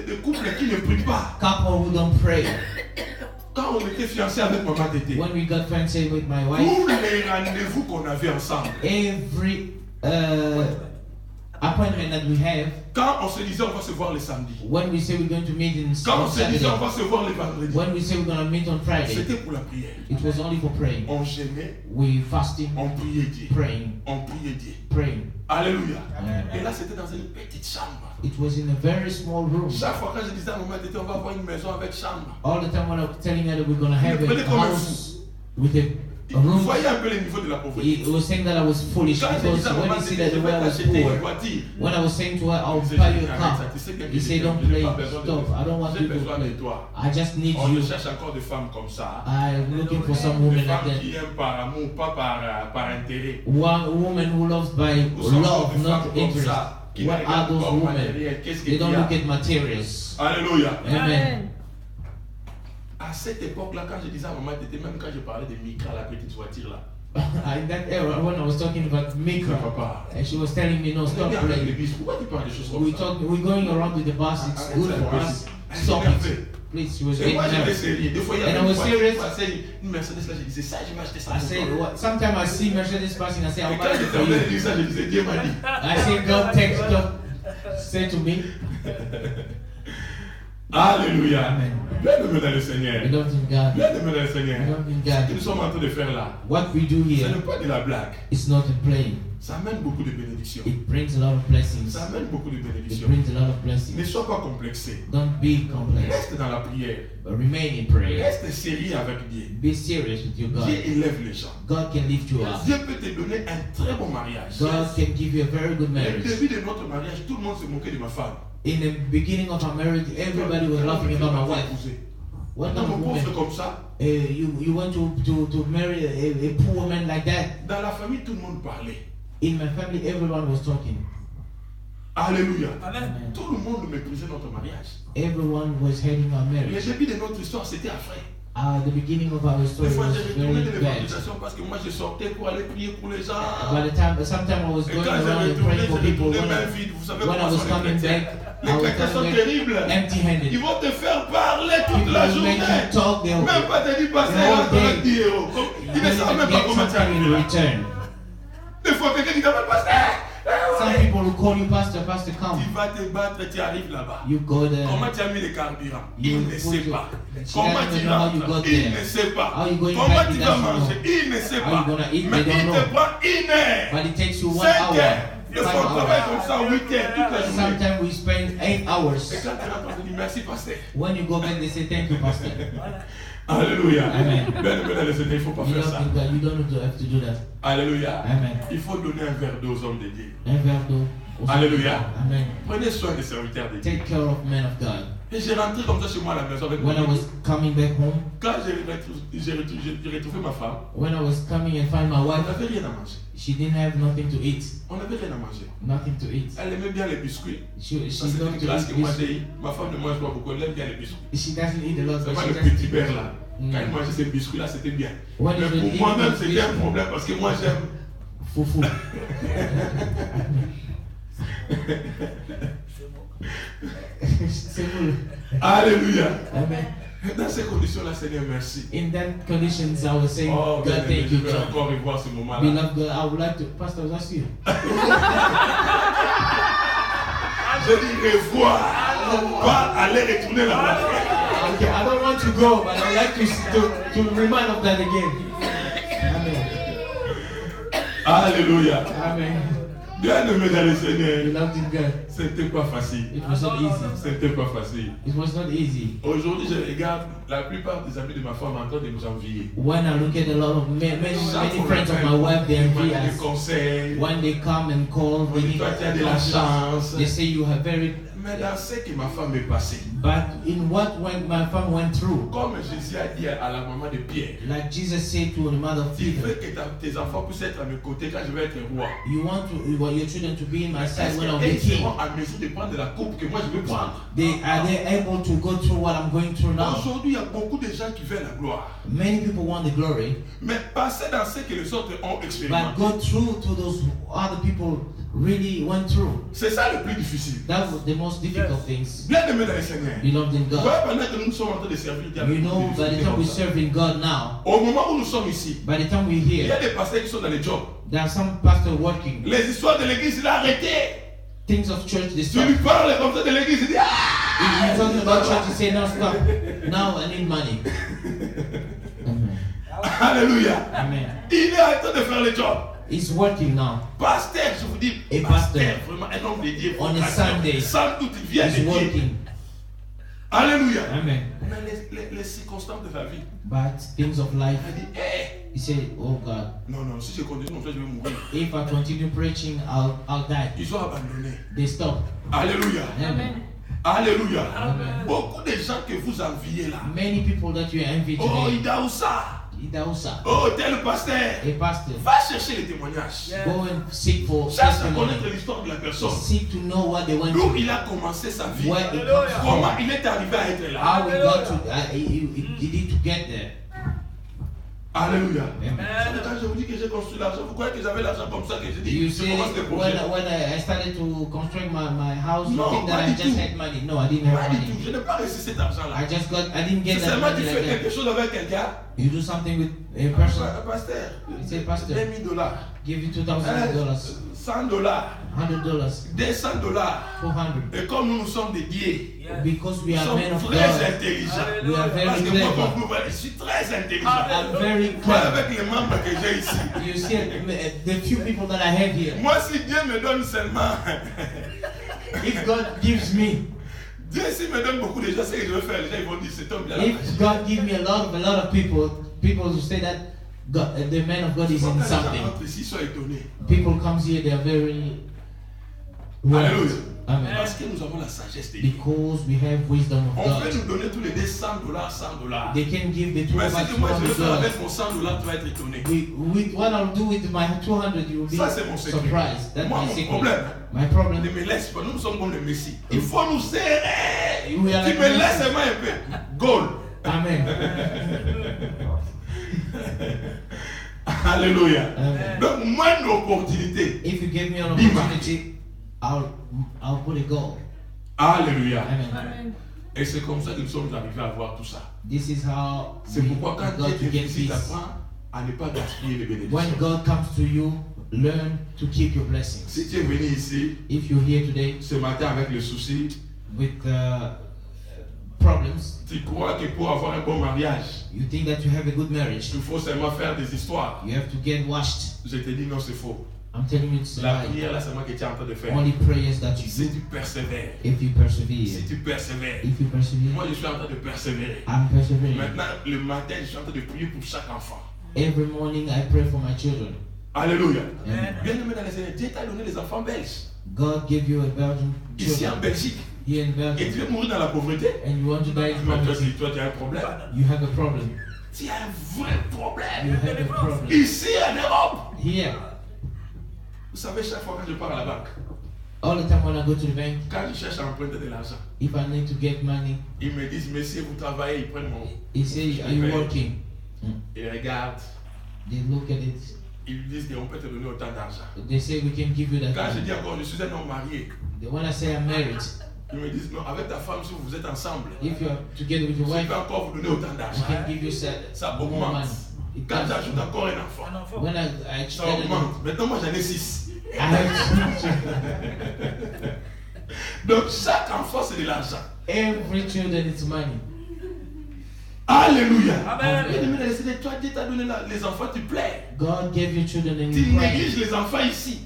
des couples qui ne prient pas. Couple who don't pray. Quand on était fiancés avec maman Tété, When we got fiancé with my wife, tous les rendez-vous qu'on avait ensemble, every appointment that we have, quand on se disait on va se voir le samedi, when we say we're going to meet quand on on se disait on Saturday, va se voir le vendredi, when we say we're going to meet on Friday, c'était pour la prière. it was only for praying. On gênait, We fasting, on priait Dieu. praying, On priait Dieu. praying. Alléluia. Amen. Et là, c'était dans une petite chambre. It was in a very small room. Chaque fois que je disais à maman Tété, on va avoir une maison avec chambre. All the time when I was telling her that we're going to have Prenez a comme un house with a Vous voyez un peu le niveau de la pauvreté. He was saying that I was foolish Quand je because disais à when maman, he said c'était that je the vais way I was t'acheter une poor, voiture. when I was saying to her, I'll Il disait, buy je you a t'arrête car, ça. Tu sais que he said, don't je n'ai play, pas besoin de stop, toi. I don't want J'ai you to besoin de play. toi. I just need On you. cherche encore des femmes comme ça. I'm looking for some Des women like femmes that. qui aiment par amour, pas par intérêt. One woman who loves by Nous sommes love, des femmes not comme interest. ça, qui ne What are regardent those pas au women? matériel. Qu'est-ce They qu'il y don't a? look at materials. Alléluia. Amen. À cette époque-là, quand je disais à maman, t'étais même quand je parlais de Micra, la petite voiture là. In that era, when I was talking about Mais Mika, papa, and she was telling me, no, on est stop bien avec playing. l'église. Pourquoi tu parles des choses comme ça? We're going around with the bus, it's good for us. Stop it. Please, she was Et getting moi j'étais nervous. sérieux. Des fois il y And avait I une was voiture serious. qui passait, une Mercedes là, je disais ça, je vais acheter ça. I pour say, toi. what? Sometimes I see Mercedes passing, I say, Et I'll quand buy it j'étais for en train de you. dire ça, je disais, Dieu m'a dit. I say, God say to me, Alléluia. Amen. Bienvenue dans le Seigneur. Beloved in God, Bienvenue dans le Seigneur. beloved in Ce que nous God, sommes en train de faire là, what we do ce here n'est pas de la blague. is not a playing. Ça amène beaucoup de bénédictions. It brings a lot of blessings. Ça amène beaucoup de It bénédictions. brings a lot of Ne blessings. sois pas complexé. Don't be complex, Reste dans la prière. but remain in prayer. Reste sérieux avec Dieu. Be serious with your Dieu God. élève les gens. God can lift you up. Dieu peut te donner un très bon mariage. God can give you a very good Au marriage. début de notre mariage, tout le monde se moquait de ma femme. In the beginning of our marriage, everybody was laughing about my wife. What kind Dans of mon woman? pauvre comme ça, You want to marry a poor woman like that? dans la famille, tout le monde parlait. In my family, everyone was talking. Alléluia. Amen. Tout le monde méprisait notre mariage. Everyone was hating our Le marriage. début de notre histoire, c'était après. The beginning of our Des story fois, was j'ai retourné very de bad. l'évangélisation parce que moi, je sortais pour aller prier pour les gens. By the time, sometimes I was Et going quand j'ai around and retourné, praying for j'ai people. retourné main vide. Vous savez When I comment was sont les coming chrétiens. back, Les I was chrétiens sont coming terribles. back Ils empty-handed. vont te faire parler toute People la will make journée. you talk. They'll Même pas te dire, passer The whole là, day. 10 euros. Ils ne savent même pas get comment tu something arrives in là. return. Des fois, quelqu'un qui t'appelle pasteur. Some people will call you pastor, pastor, come. Tu vas te battre, tu arrives là-bas. You go there. Comment tu as mis le carburant? You Il ne put sait your- pas. She Comment doesn't tu know how you got rentres? Il there. ne sait pas. How you going Comment back, tu he vas doesn't manger? Il ne sait How pas. you gonna eat, Mais they il don't te know. prend 1 heure. But it takes you 1 5 hour, heures. Des 5 fois, on travaille hours. comme ça 8 heures toute la journée. Sometimes we spend 8 hours. Et quand tu rentres, on te dit merci, pasteur. When you go back, they say thank you, pastor. Alléluia. Amen. Ben, dans le Seigneur, il ne faut pas You faire don't ça. think that you don't have to do that. Alléluia. Amen. Il faut donner un verre d'eau aux hommes de Dieu. Un verre d'eau. Alléluia. Amen. Prenez soin des serviteurs de Dieu. Take care of men of God. Et j'ai rentré comme ça chez moi à la maison avec When I mon was coming back home, Quand j'ai retrouvé ma femme, when I was coming and find my on wife, n'avait rien à manger. she didn't have nothing to eat. On n'avait rien à manger. Nothing to eat. Elle aimait bien les biscuits. She Ça, c'est loved une to classe eat que moi biscuits. j'ai eu. Ma femme ne mange pas beaucoup, elle aime bien les biscuits. She doesn't eat a lot, C'est but pas she le just petit beurre là. Mm. Quand elle mangeait ces biscuits là, c'était bien. When Mais you pour eat moi-même, those c'était un biscuits, problème parce que moi j'aime. fufu. C'est bon. Alléluia. Amen. Dans ces conditions-là, Seigneur, merci. In that conditions, I was saying, Oh, God, bien-aimé, thank je you, vais God. encore revoir ce moment-là. Beloved God, I would like to, Pastor, that's you. Je dis revoir, pas aller retourner là-bas. Okay, I don't want to go, but I would like to remind of that again. Amen. Alléluia. Amen. Bien-aimé dans le Seigneur, Beloved in God, c'était pas facile. it was not easy. C'était pas facile. It was not easy. Aujourd'hui, je regarde la plupart des amis de ma femme en train de nous envier. When I look at a lot of many Chaque fois, friends of my wife, they envy des us. conseils. When they come and call, On they dit, need toi, tu as de la chance. They say you have very. Mais dans ce que ma femme est passée, But in what when my fam went through, comme Jésus a dit à la maman de Pierre, like Jesus said to the mother of tu veux Peter, que tes enfants puissent être à mes côtés quand je vais être roi. you want your children to be in my side Est-ce when I'll be qu'ils king. seront à mesure de prendre la coupe que moi je vais prendre? Are they able to go through what I'm going through now? Aujourd'hui, il y a beaucoup de gens qui veulent la gloire. Many people want the glory, Mais passer dans ce que les autres ont but expérimenté, go through to those other people really went through. c'est ça le plus difficile. That was the most difficult things. Bien aimé dans le Seigneur. Beloved in Vous God. voyez, pendant que nous sommes en train de servir Dieu, You know, by the time we're serving God now, au moment où nous sommes ici, by the time we're il y a here, des pasteurs qui sont dans les jobs. there are some pastors working. Les histoires de l'église, il a arrêté. Things of church, they Tu stop. lui parles comme ça de l'église, il dit ah! You're talking about church, you say, no, stop. Now I need money. Amen. Alléluia. Amen. Il est en train de faire le job. It's working now. Pasteur, je vous dis, Et pasteur, pasteur. vraiment un homme de Dieu. On a vocation. Sunday. Sans doute, il vient de It's Dieu. working. Alléluia. Amen. Mais les circonstances de la vie, But things of life, il a dit, hé, He said, oh God, Non, non, si je continue comme ça, je vais mourir. if I continue preaching, I'll die. Ils ont abandonné. They stop. Alléluia. Amen. Alléluia. Amen. Beaucoup de gens que vous enviez là. Many people that you envy Oh, today. Idaoussa. Idausa, Oh, tel pasteur. a pastor, Va chercher les témoignages. go and seek for Cherche à connaître testimony. l'histoire de la personne. Seek to know what they went D'où through. il a commencé sa vie. Where it comes Comment from. il est arrivé à être là. How we got to, he need to get there. Alléluia. Amen. Quand je vous dis que j'ai construit l'argent, vous croyez que j'avais l'argent comme ça que j'ai You dit, je see, commence des projets. when I started to construct my house, you No, think that pas I du just tout. had money. No, I didn't Pas have du tout. money. Je n'ai pas reçu cet argent-là. I didn't get C'est that seulement money tu like fais that. quelque chose avec quelqu'un. You do something with a person. Pasteur, You say, Pastor, 20 000 $, give you $2,000, $100, $100, $200. $400. Et comme nous sommes dédiés, Because we nous are sommes men of très God. intelligents. We are Parce very que moi, clever. comme vous voyez, je suis très intelligent. I'm very Moi, clever. avec les membres que j'ai ici. You see, the few people that I have here, Moi, si Dieu me donne seulement, if God gives me, Dieu s'il me donne beaucoup de gens, c'est que je vais faire. Les gens ils vont dire c'est homme bien. if God give me a lot of people who say that God, the man of God is in something. Ici sont étonnés. People comes here, they are very Alléluia. Amen. Parce que nous avons la sagesse de Dieu. Because we have wisdom of On peut God. nous donner tous les deux $100, $100. They can give the two Mais of ce us que moi je vais faire $200. avec mon $100, tu vas être étonné. With what I'll do with my 200, you will be Ça, c'est mon secret. surprised. That's Moi, my mon secret. problème, My ne problem. me laisse pas. Nous sommes comme le Messie. Il faut nous serrer. Tu We are like me laisses Messi. seulement un peu. Goal. Amen. Alléluia. Amen. Donc, moins d'opportunités. If you give me an opportunity, I'll put a goal. Alléluia. Amen. Et c'est comme ça que nous sommes arrivés à voir tout ça. This is how C'est we pourquoi quand got Dieu to te get visite, peace. apprends à ne pas gaspiller les bénédictions. When God comes to you, learn to keep your blessings. Si tu es venu ici If you're here today ce matin avec le souci, with problems, tu crois que pour avoir un bon mariage, you think that you have a good marriage, il faut seulement faire des histoires. you have to get washed. Je te dis non, c'est faux. I'm telling you it's La lie. prière là, c'est moi que tu es en train de faire. Only prayers that you Si do tu persévères, if you persevere. si tu persévères, If you persevere, moi je suis en train de persévérer. I'm persevering. Maintenant, le matin, je suis en train de prier pour chaque enfant. Every morning I pray for my children. Alléluia. Amen. Bien aimé dans les Seigneur, Dieu t'a donné les enfants belges. God gave you a virgin Ici en children Belgique. here in Et Belgium, tu veux mourir dans la pauvreté. and you want to die in Mais toi, poverty. si toi, tu as un problème. You have a problem. Tu as un vrai You problème. have a problem. Ici en Europe. Here, Vous savez, chaque fois que je pars à la banque, all the time when I go to the bank, quand je cherche à emprunter de l'argent, if I need to get money, ils me disent, monsieur, vous travaillez, ils prennent mon. he says, "Are you working?" Ils regardent, They look at it. ils disent qu'on peut te donner autant d'argent. They say we can give you that. Quand je money. dis encore, je suis un homme marié, When I say I'm married, ils me disent, non, avec ta femme, si vous êtes ensemble, if you're together with your je wife, peux encore vous donner autant we d'argent. can give you Ça more augmente. money. It Quand comes- j'ajoute encore un enfant, When I ça extended it, augmente. Maintenant, moi, j'en ai 6. I have Donc, chaque enfant, c'est de l'argent. every children it's money. Alléluia. Amen. Bien aimé dans les Seigneur, toi, Dieu t'a donné les enfants, tu plais. God gave you children and Tu you pray. négliges les enfants ici.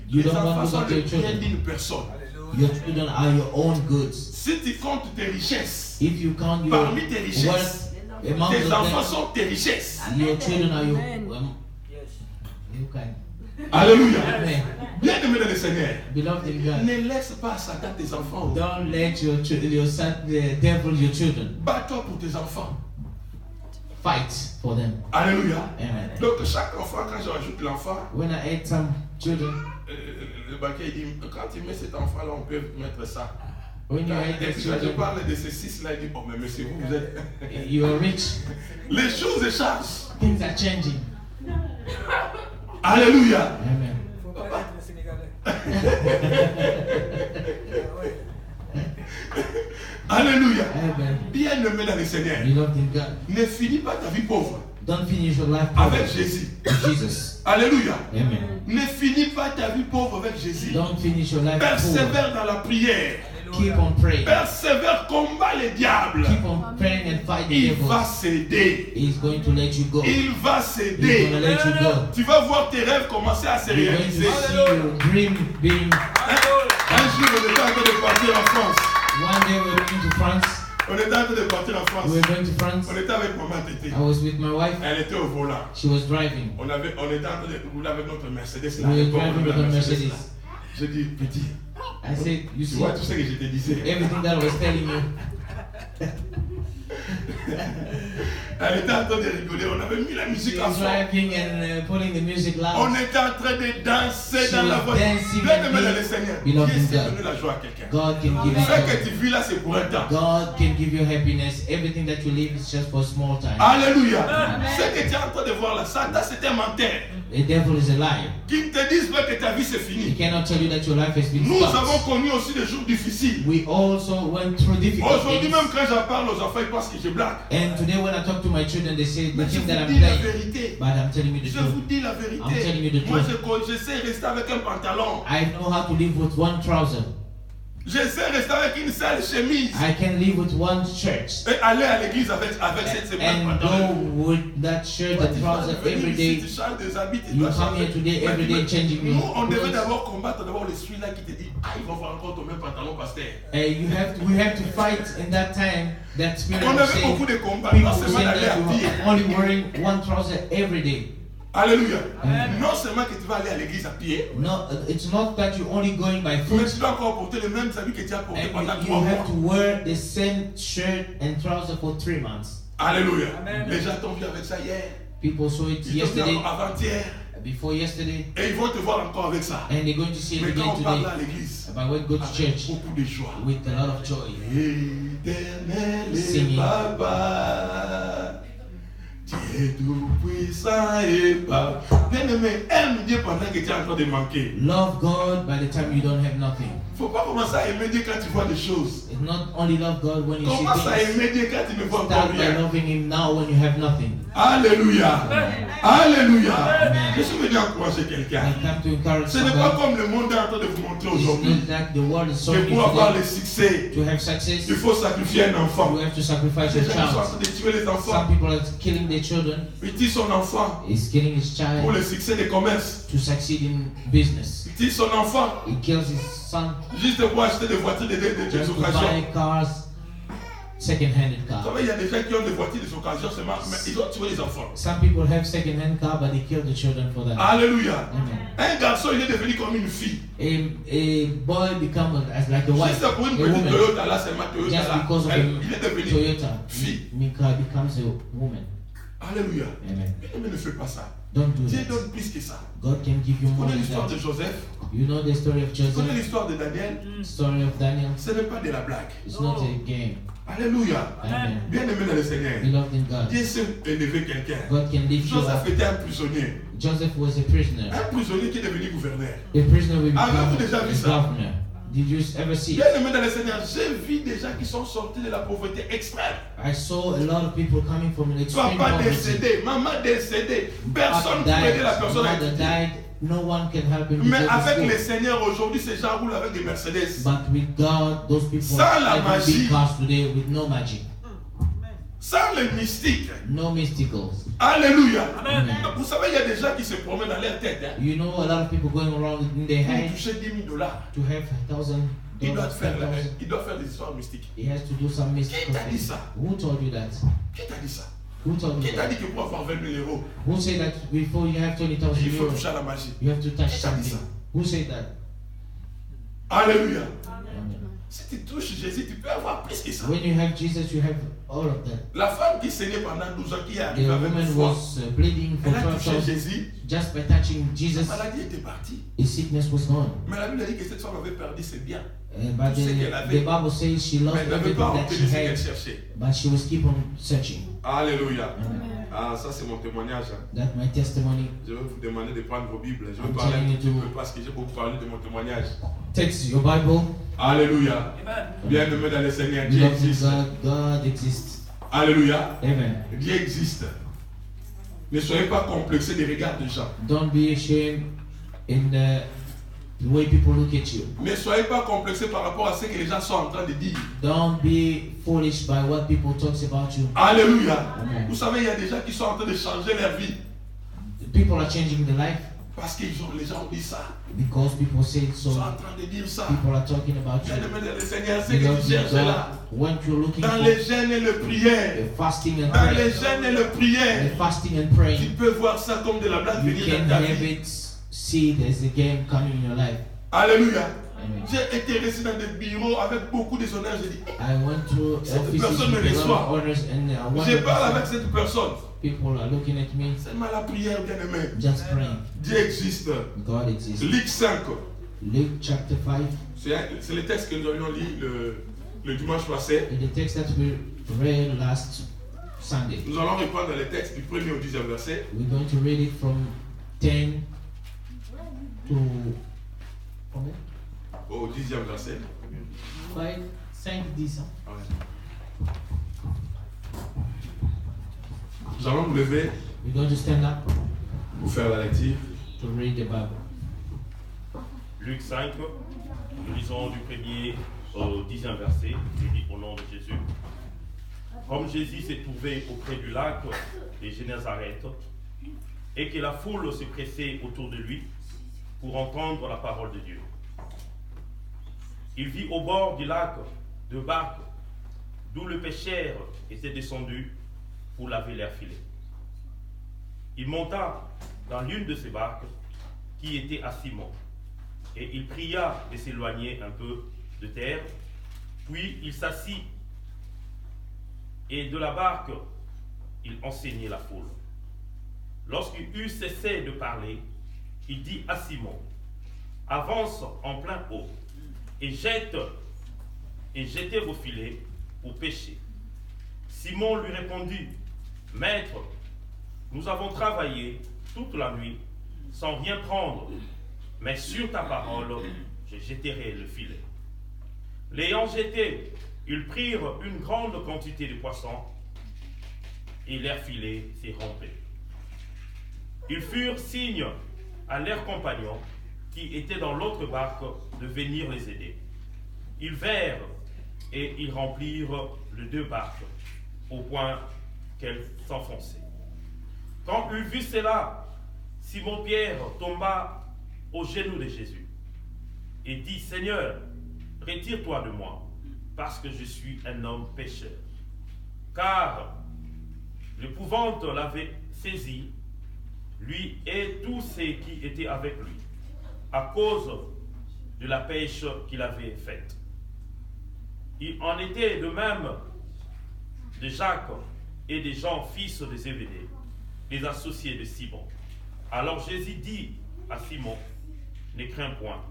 You Les don't enfants want to sont go to le your bien children. d'une personne. Your children are your own goods. Si tu comptes tes richesses, If you count your parmi tes richesses, wealth, among tes enfants them, sont tes richesses. your children are your Yes. you can. Alléluia. Amen. Bien aimé dans le Seigneur, Beloved in God, ne laisse pas Satan tes enfants. don't let the devil your children. Bats-toi pour tes enfants. Fight for them. Alléluia. Amen. Donc chaque enfant, quand je rajoute l'enfant, When I ate some children, le banquier dit, quand tu mets cet enfant-là, on peut mettre ça. when you Quand ate the je children, parle de ces 6-là, il dit, oh mais monsieur, vous êtes... you are rich. Les choses changent. Things are changing. Alléluia. Amen. Faut pas être sénégalais. Ah ouais. Alléluia. Amen. Bien aimé dans le Seigneur, Beloved in God, ne finis pas ta vie pauvre don't finish your life avec poor Jésus. with Jesus. Alléluia. Amen. Ne finis pas ta vie pauvre avec Jésus. Don't finish your life poor. Persévère dans la prière. Keep on praying. Persévère, combat les diables. Keep on praying and fight the Il va devil. s'aider. He's going to let you go. Il va He's going to s'aider. let you go. Tu vas voir tes rêves commencer à se You're going to réaliser. see your dream being. Un jour, on est en train de partir en France. One day we're going to France. On était en train de partir en France. We were going to France. On était avec maman Tété. I was with my wife. Elle était au volant. She was driving. On était en train de rouler avec notre Mercedes. We were driving with a Mercedes. Je dis, petit, I said, you tu see, vois tout ce que je te disais. everything that I was telling you. Elle était en train de rigoler. On avait mis la musique She en was fond. driving and putting the music On loud. était en train de danser She dans la was voiture. dancing Bien and aimé dans le Seigneur. beloved Dieu in sait God. donner la joie à quelqu'un. God can give you Ce que joy. tu vis là, c'est pour un temps. God can give you happiness. Everything that you live is just for a small time. Alléluia. Ce que tu es en train de voir là, Satan, c'est un menteur. The devil is a liar. Qui ne te disent pas que ta vie c'est He fini. cannot tell you that your life has been Nous avons stopped. connu aussi des jours difficiles. We also went through difficult Aujourd'hui things. même quand j'en parle aux enfants, ils pensent que je blague. And today when I talk to my children, they say they Mais je think that vous I'm dis la playing. vérité. But I'm telling you the Je vous truth. dis la I'm telling you vérité. the Moi truth. je sais rester avec un pantalon. I know how to live with one trouser. Je sais rester avec une seule chemise. I can live with one shirt. Et aller à l'église avec cette même And pantalon. go with that shirt Toi, and tu vas trouser venir every ici, day. tu changes des habits, tu You dois come here changer. today, every day, changing Nous, your on devait clothes. d'abord combattre d'abord l'esprit là qui te dit, ah, ils vont voir encore ton même pantalon, pasteur. We have to fight in that time. That spirit On of avait beaucoup saying, de combats, people non saying seulement d'aller that à you pied. are only wearing one trouser every day. Alléluia. Non seulement que tu vas aller à l'église à pied, No, it's not that you're only going by mais foot. tu dois encore porter les mêmes habits que tu as portés pendant And 3 you mois. have to wear the same shirt and trouser for 3 months. Alléluia. Amen. Les gens t'ont vu avec ça hier, People saw it ils t'ont vu yesterday, avant-hier, before yesterday, et ils vont te voir encore avec ça. and they're going to see it Mais again quand on parle today. à l'église, But when go to avec church beaucoup de joie. with a lot of joy, Éternel et Singing. Papa, tu es tout puissant et papa. Bien-aimé, aime Dieu pendant que tu es en train de manquer. love God by the time you don't have nothing. Faut pas commencer à aimer Dieu quand tu vois des choses. It's not only love God when you see Commence à things. aimer Dieu quand tu ne vois pas Start by rien. loving Him now when you have nothing. Alléluia. Alléluia. Amen. Je suis venu encourager quelqu'un. I come to encourage Ce n'est pas somebody. comme le monde est en train de vous montrer It's aujourd'hui. not that the world is Que showing you pour avoir le today. succès, To have success, il faut sacrifier un enfant. you have to sacrifice Les your gens sont en child. train de tuer les Some enfants. people are killing their children. Il tue son enfant He's killing his pour child le succès des commerces. to succeed in business. Il tue son enfant He kills his son juste pour acheter des voitures des just to occasions. buy cars, second-handed cars. Comme il y a des gens qui ont des voitures des occasions seulement, mais ils ont tué les enfants. Some people have second-hand car, but they kill the children for that. Alléluia. Amen. Un garçon, il est devenu comme une fille. A boy becomes as like a wife, Juste pour une a petite woman. Toyota là, seulement Toyota Just là. because of Il est a devenu. Toyota, fille. Mika becomes a woman. Alléluia. Amen. Mais ne fais pas ça. Don't do Dieu that. donne plus que ça. God can give you Tu more connais than l'histoire de that. Joseph? You know the story of Tu connais Joseph, l'histoire de Daniel? story of Daniel. Ce n'est pas de la blague. It's not a game. Alléluia. Amen. Bien aimé dans le Seigneur. Beloved in God. Dieu sait élever quelqu'un. God can lift you Joseph up. était un prisonnier. Joseph was a prisoner. Un prisonnier qui est devenu gouverneur. A prisoner will Avez-vous become déjà vu a ça? governor. Did you ever see it? Bien aimé dans le Seigneur, j'ai vu des gens qui sont sortis de la pauvreté extrême. I saw a lot of people coming from an extreme Papa poverty. décédé, maman décédée. Personne Papa ne peut aider died, la personne à mother étudier. died. No one can help him to Mais go to avec school. le Seigneur aujourd'hui, ces gens roulent avec des Mercedes. But with God, those people Sans are la having magie. big cars today with no magic, Sans le mystique. no mysticals. Alléluia. Amen. Vous savez, il y a des gens qui se promènent dans leur tête. Hein. You know a lot of people going around in their Pour head toucher 10 000 $. to have $1,000. Il doit faire $10,000. des histoires mystiques. He has to do some mystical Qui t'a dit things. ça? Who told you that? Qui t'a dit ça? Who told you Qui t'a that? dit que pour avoir 20 000 €, Who said that before you have 20,000 il faut euros, toucher à la magie? you have to touch Qui t'a dit something? ça? Who said that? Alléluia. Amen. Si tu touches Jésus, tu peux avoir plus que ça. When you have Jesus, you have all of that. La femme qui saignait pendant 12 ans, qui est The arrivée avec une woman foi, was bleeding for elle a 12 touché hours. Jésus, Just by touching Jesus, la maladie était partie. his sickness was gone. Mais la Bible dit que cette femme avait perdu ses biens. But Tout ce qu'elle the avait. Bible says she lost Mais elle n'avait everything pas that obtenu she ce qu'elle had, cherchait. but she was keep on searching. Alléluia. Amen. Ah, ça c'est mon témoignage. Hein. That my testimony. Je vais vous demander de prendre vos Bibles. Je vais I'm parler un telling petit you peu to- parce que j'ai beaucoup parlé de mon témoignage. Take your Bible. Alléluia. Bien aimé dans le Seigneur, Dieu Beloved in existe. God, God exists. Alléluia. Amen. Dieu existe. Ne soyez pas complexés des regards des gens. Don't be ashamed in the way people look at you. Ne soyez pas complexés par rapport à ce que les gens sont en train de dire. Don't be foolish by what people talk about you. Alléluia. Amen. Vous savez, il y a des gens qui sont en train de changer leur vie. People are changing their life. Parce que les gens ont dit ça. Because people say it, Ils so sont en train de dire ça. people are talking about you. Bien-aimé, le Seigneur, c'est que Beloved tu cherches là. God, what you're looking Dans for, les jeûnes et le prière. the fasting and Dans les prayer, jeûnes et le prière. the fasting and Tu praying, peux voir ça comme de la blague you venir can dans ta have vie. it, see there's a game coming in your life. Alléluia. Amen. J'ai été resté dans des bureaux avec beaucoup de honneurs. J'ai dit, I went to Cette offices personne me with a lot reçoit. of honors and one je of parle avec the cette personne. people are looking at me, Seulement la prière, bien-aimé. just praying. Dieu existe. God exists. Luc 5. Luke chapter 5, C'est le texte que nous avions lu le dimanche passé. in the text that we read last Sunday. Nous allons reprendre les textes du 1er au 10e verset. We're going to read it from 10 to combien? Au 10e verset. 5, 10 ans. Ouais. Nous allons nous lever We're going to stand up pour faire la lecture. to read the Bible. Luc 5, nous lisons du 1er au 10e verset, je dis au nom de Jésus. Comme Jésus s'est trouvé auprès du lac de Génézareth et que la foule se pressait autour de lui pour entendre la parole de Dieu, il vit au bord du lac deux barques d'où le pêcheur était descendu pour laver leurs filets. Il monta dans l'une de ces barques qui était à Simon. Et il pria de s'éloigner un peu de terre, puis il s'assit, et de la barque, il enseignait la foule. Lorsqu'il eut cessé de parler, il dit à Simon, « Avance en plein eau, et jetez vos filets pour pêcher. » Simon lui répondit, « Maître, nous avons travaillé toute la nuit sans rien prendre, mais sur ta parole, je jetterai le filet. » L'ayant jeté, ils prirent une grande quantité de poissons et leur filet s'est rompé. Ils furent signe à leurs compagnons qui étaient dans l'autre barque de venir les aider. Ils vinrent et ils remplirent les deux barques au point qu'elles s'enfonçaient. Quand il vit cela, Simon-Pierre tomba aux genoux de Jésus et dit, « Seigneur, retire-toi de moi, parce que je suis un homme pécheur. » Car l'épouvante l'avait saisi, lui et tous ceux qui étaient avec lui, à cause de la pêche qu'il avait faite. Il en était de même de Jacques et de Jean, fils de Zébédée, les associés de Simon. Alors Jésus dit à Simon, « Ne crains point,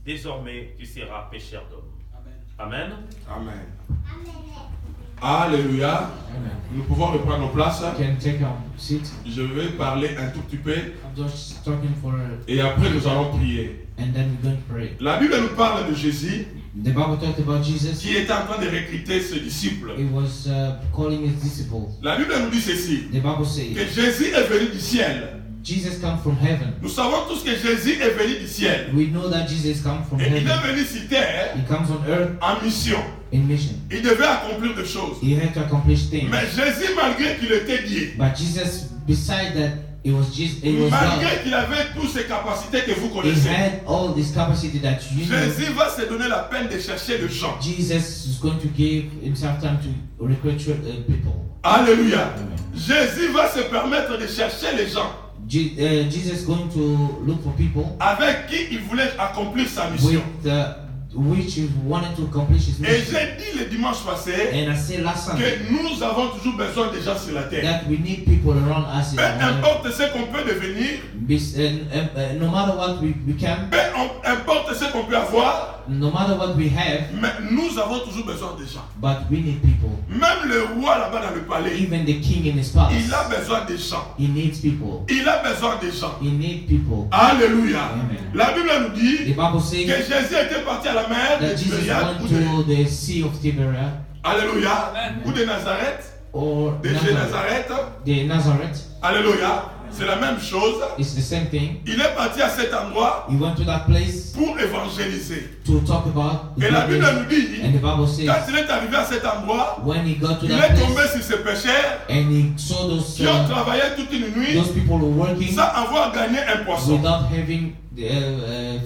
désormais tu seras pêcheur d'hommes. » Amen. Amen. Alléluia. Amen. Nous pouvons reprendre nos places. You can take a seat. Je vais parler un tout petit peu I'm just talking for, et après nous allons prier. and then we're going to pray. La Bible nous parle de Jésus The Bible talked about Jesus. qui était en train de recruter ses disciples. He was calling his disciples. La Bible nous dit ceci, The Bible que says Jésus est venu du ciel. Jesus come from heaven. Nous savons tous que Jésus est venu du ciel. We know that Jesus come from Et il est heaven. venu sur terre He comes on earth en mission. in mission. Il devait accomplir des choses. He had to accomplish things. Mais Jésus, malgré qu'il était Dieu, But Jesus, beside that, it was Jesus. It was God. malgré qu'il avait toutes ces capacités que vous He connaissez, had all this capacity that you know. Jésus va se donner la peine de chercher les gens. Jesus is going to give himself time to recruit people. Alléluia. Amen. Jésus va se permettre de chercher les gens Jesus is going to look for people avec qui il voulait accomplir sa mission. with which he wanted to accomplish his Et mission. j'ai dit le dimanche passé And I said last Sunday que nous avons toujours besoin de gens sur la terre. that we need people around us in Peu our life. importe ce qu'on peut devenir, No matter what we can, peu importe ce qu'on peut avoir, no matter what we have, mais nous avons toujours besoin de gens. but we need people. Même le roi là-bas dans le palais, Even the king in his palace, il a besoin de gens. he needs people. Il a besoin de gens. He needs people. Alléluia. Amen. La Bible nous The dit Bible que says Jésus était parti à la mer de that Jesus Tibériade went to the Sea of Tiberias Alléluia. Ou de Nazareth, or de chez Nazareth. the Nazareth, Alléluia. C'est la même chose. It's the same thing. Il est parti à cet endroit He went to that place pour évangéliser. to talk about the Et la good Bible news. nous dit, And the Bible quand says, il est arrivé à cet endroit, when he got to il that est tombé place sur ses pécheurs and he saw qui ont travaillé toute une nuit those people who were working sans avoir gagné un poisson. without having